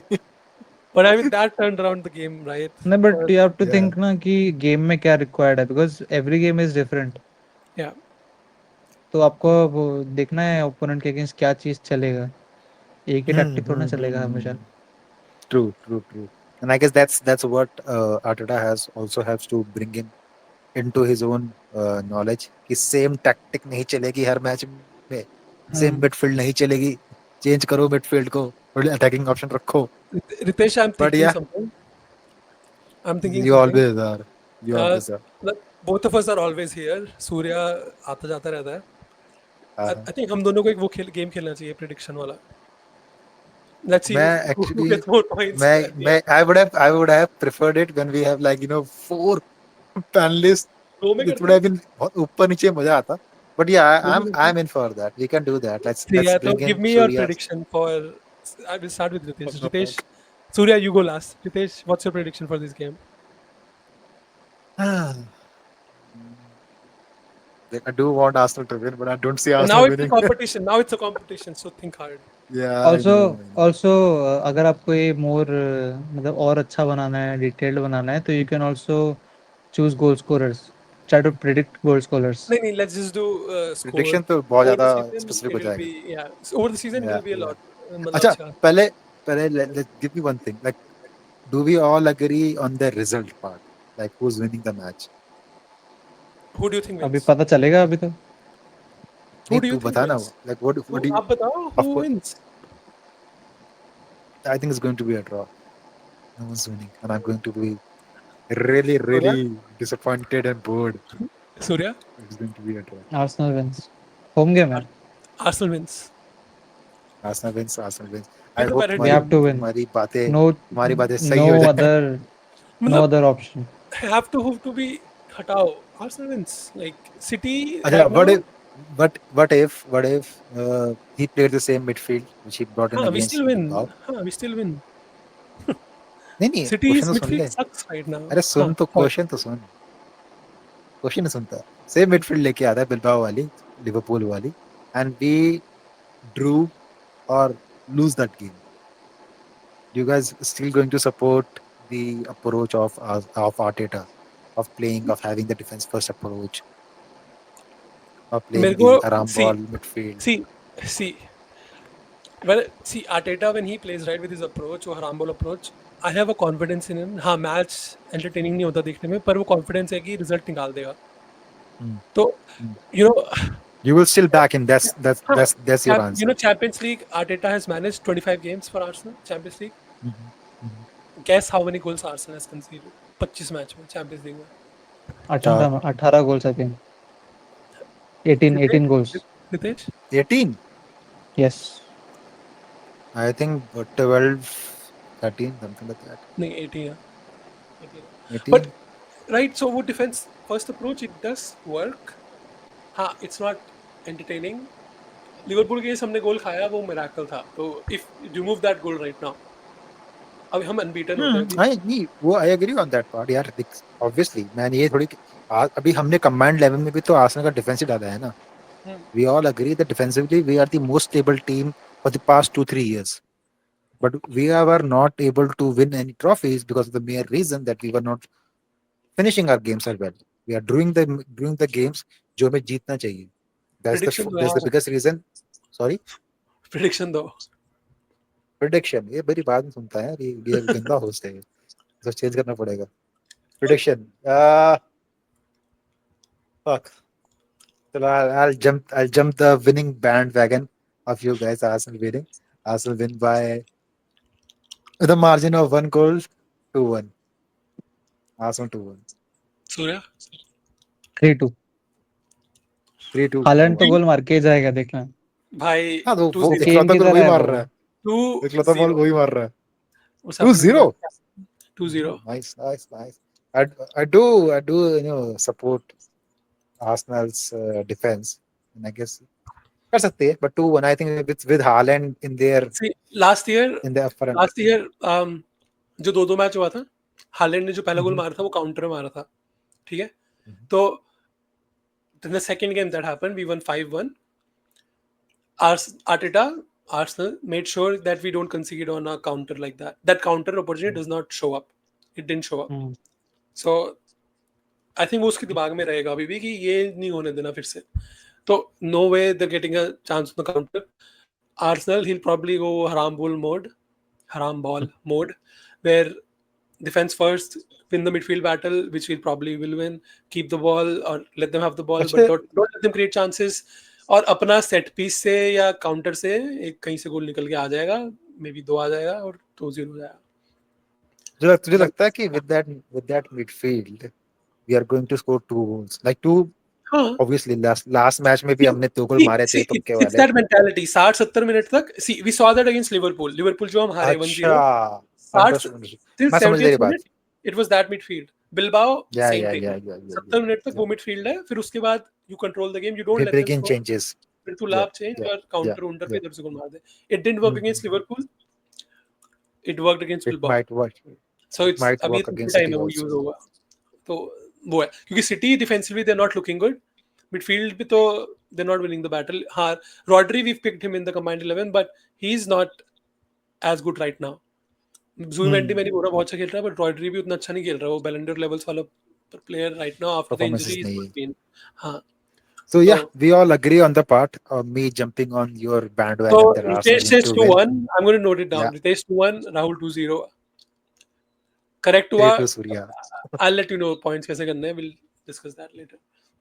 But I mean that turned around the game, right? नहीं, but For- you have to Yeah. Think ना कि गेम में क्या रिक्वायर्ड है, because every game is different. yeah. तो आपको वो देखना है ओपोनेंट के अगेंस्ट क्या चीज चलेगा. एक ही टैक्टिक थोड़ा ना चलेगा हमेशा. True. And I guess that's what Arteta has also has to bring into his own knowledge कि सेम टैक्टिक नहीं चलेगी हर मैच में, सेम मिडफील्ड नहीं चलेगी, चेंज करो मिडफील्ड को, थोड़ी अटैकिंग ऑप्शन रखो. Ritesh, I'm But thinking yeah, something. I'm thinking you something. always are. You Uh, always are. like, both of us are always here. Surya आता जाता रहता है. Uh-huh. I think हम दोनों को एक वो गेम खेलना चाहिए प्रिडिक्शन वाला. Let's see मैं who actually gets more points at the मैं end. I would have preferred it when we have like 4 panelists. दो में It करते would हैं. have been बहुत ऊपर नीचे मजा आता. But yeah, दो में करते हैं. I'm in for that. We can do that. ठीक Let's है, तो bring give in me your Surya. prediction for. I will start with Ritesh. Ritesh, Surya, you go last. Ritesh, what's your prediction for this game? I do want Arsenal to win, but I don't see And now Arsenal it's a winning. competition. Now it's a competition. So think hard. Yeah, I also know. Also अगर आपको ये मोर मतलब और अच्छा बनाना है, detailed बनाना है, तो you can also choose goal scorers. Try to predict goal scorers. नहीं, let's just do score. Prediction तो बहुत Over the ज्यादा season, specific it हो will जाएगा. be, yeah. Over the season, it Yeah, will be a yeah. lot. मतलब अच्छा, अच्छा. पहले let's give me one thing. Like, do we all agree on the result part? Like, who's winning the match? Who do you think अभी wins? पता चलेगा अभी तो. Who नहीं, do you तू think बता ना. wins? Like, what do you? आप बताओ Of who course, wins? I think it's going to be a draw. No one's winning, and I'm going to be really, Surya? really disappointed and bored. Surya? It's going to be a draw. Arsenal wins. Home game है. Arsenal wins. Arsenal wins. Arsenal wins. ये I तो hope We guarantee have है. to win. No, तुम्हारी बातें सही no हो जाए. other, no मतलब other option. have to be हटाओ. Arsenal wins. Like City अच्छा, right now. what if he played the same midfield which he brought in हाँ, we against still win. Bilbao? हाँ, we still win. नहीं, question City's तो सुन midfield ले. sucks right now. अरे हाँ, सुन तो, sorry. Question नहीं सुनता. सेम मिडफील्ड लेके आता है बिल्बाओ वाली, लिवरपूल वाली, एंड वी ड्रू और lose that game. You guys still going to support the approach of Arteta, of playing, of having the defense first approach, of मेरे playing the को aram see ball midfield? see see see Arteta when he plays right with his approach or Harambol approach, I have a confidence in him. हाँ, match entertaining नहीं होता देखने में, पर वो confidence है कि रिजल्ट निकाल देगा. Hmm. तो Hmm. you know You will still back him. हाँ, That's your answer. Champions League, Arteta has managed 25 games for Arsenal. Champions League. Mhm. Mhm. Guess how many goals Arsenal has conceded? 25 match में Champions League में. 18 goals I think. 18 goals. Ritesh? 18. Yes. I think 12, 13, something like that. नहीं, 18 है. 18. But right, so वो defense first approach it does work. हाँ, it's not entertaining. Liverpool के हमने गोल खाया वो मिराकल था. तो if you remove that goal right now, अभी हम अनबीटन होते हैं अभी. I agree on that part यार. Obviously, man, ये थोड़ी अभी हमने combined level में भी तो आर्सेनल का defensive डाला है ना. We all agree that defensively we are the most stable team for the past 2-3 years. But we were not able to win any trophies because of the mere reason that we were not finishing our games as well. We are doing the games जो हमें जीतना चाहिए. Prediction दो That's the यार. biggest reason. Sorry. Prediction दो. Prediction. ये मेरी बात नहीं सुनता है. ये गंदा होस्ट है. तो चेंज करना पड़ेगा. Prediction. Fuck. So I'll jump the winning bandwagon of you guys. Arsenal winning. Arsenal win by the margin of 1 goal, 2-1. Arsenal 2-1. Surya? 3-2. 3-2. Holland तो गोल मार के ही जाएगा देखना. भाई हाँ, तो वो 2-0. इकलौता की गोल तरह वही है मार वो. रहा है. 2-0. इकलौता बॉल वही मार रहा है. What's happening 2-0. now? 2-0. Nice. I do support Arsenal's defense, and I guess कर सकते हैं, but 2-1 I think with Haaland in their See, last year front. जो 2-2 मैच हुआ था, हालैंड ने जो पहला गोल मारा था वो काउंटर में मारा था. ठीक है? तो Then the second game that happened, we won 5-1. Arteta, Arsenal made sure that we don't concede on a counter like that. That counter opportunity does not show up. It didn't show up. So I think वो उसके दिमाग में रहेगा अभी भी कि ये नहीं होने देना फिर से. तो no way the getting a chance on the counter. Arsenal, he'll probably go haram ball mode, where defense first, win the midfield battle, which we'll probably will win. Keep the ball or let them have the ball, but अच्छा don't let them create chances. और अपना set piece से या counter से एक कहीं से गोल निकल के आ जाएगा, मे बी 2 आ जाएगा और 2-0 हो जाएगा. तुझे लगता है कि with that midfield we are going to score 2 goals like two. हाँ. Obviously last match में भी हमने 2 गोल मारे थे तुक्के It's वाले. that mentality. 60-70 मिनट तक, see, we saw that against Liverpool जो हम हारे 1-0. अच्छा 60 understood. till मैं समझ 70th तेरी बात. minute, it was that midfield. Bilbao, Yeah, same yeah, thing. yeah, yeah, yeah, 70 minute तक yeah. वो midfield है, फिर उसके बाद you control the game, you don't We let them bring in score. changes. फिर तू Yeah, लाभ change yeah, और counter yeah, उंटर पे yeah. इधर से गोल मार दे. It didn't work against Liverpool. It worked against It Bilbao. might work. So It it's might अभी work against time City है वो also. यूज होगा. तो वो है क्योंकि City defensively they are not looking good. Midfield भी तो they not winning the battle. हाँ, Rodri we picked him in the combined 11 but he is not as good right now. Zubimendi मैंने बोला बहुत अच्छा खेल रहा है, बट रॉड्री भी उतना अच्छा नहीं खेल रहा. वो बैलेंडर लेवल्स वाला player right now after the Performances injury is नहीं नॉट है. बीन. हाँ. So yeah, तो we all agree on the part of me jumping on your bandwagon that Arsenal Ritesh need says to win. 2-1. I'm going to note it down. Yeah, Ritesh 2-1, Rahul 2-0. Correct हुआ. 3-2 Surya. I'll let you know points कैसे करने हैं. We'll discuss that later.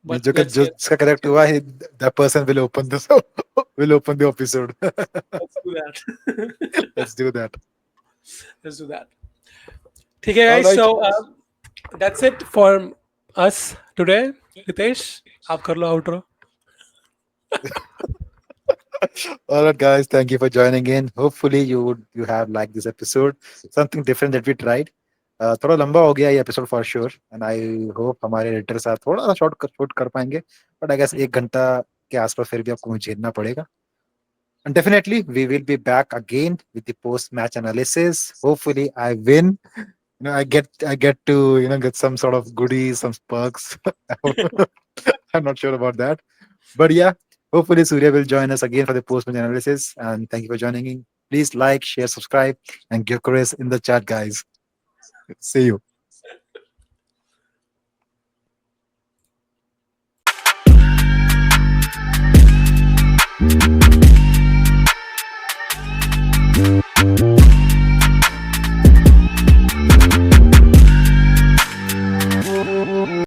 मैं But let's जो hear. जिसका correct हुआ that person will open the will open the episode. Let's do that. Let's do that. Let's do that. ठीक है All guys. right. So that's it for us today. Ritesh, आप कर लो outro. All right, guys. Thank you for joining in. Hopefully, you have liked this episode. Something different that we tried. थोड़ा लंबा हो गया ये episode for sure, and I hope हमारे editor साथ थोड़ा शॉर्ट कर पाएंगे. But I guess 1 घंटा के आसपास फिर भी आपको मुझे झेलना पड़ेगा. And definitely, we will be back again with the post-match analysis. Hopefully, I win. I get to get some sort of goodies, some perks. I'm not sure about that, but yeah. Hopefully, Surya will join us again for the post-match analysis. And thank you for joining in. Please like, share, subscribe, and give Chris in the chat, guys. See you.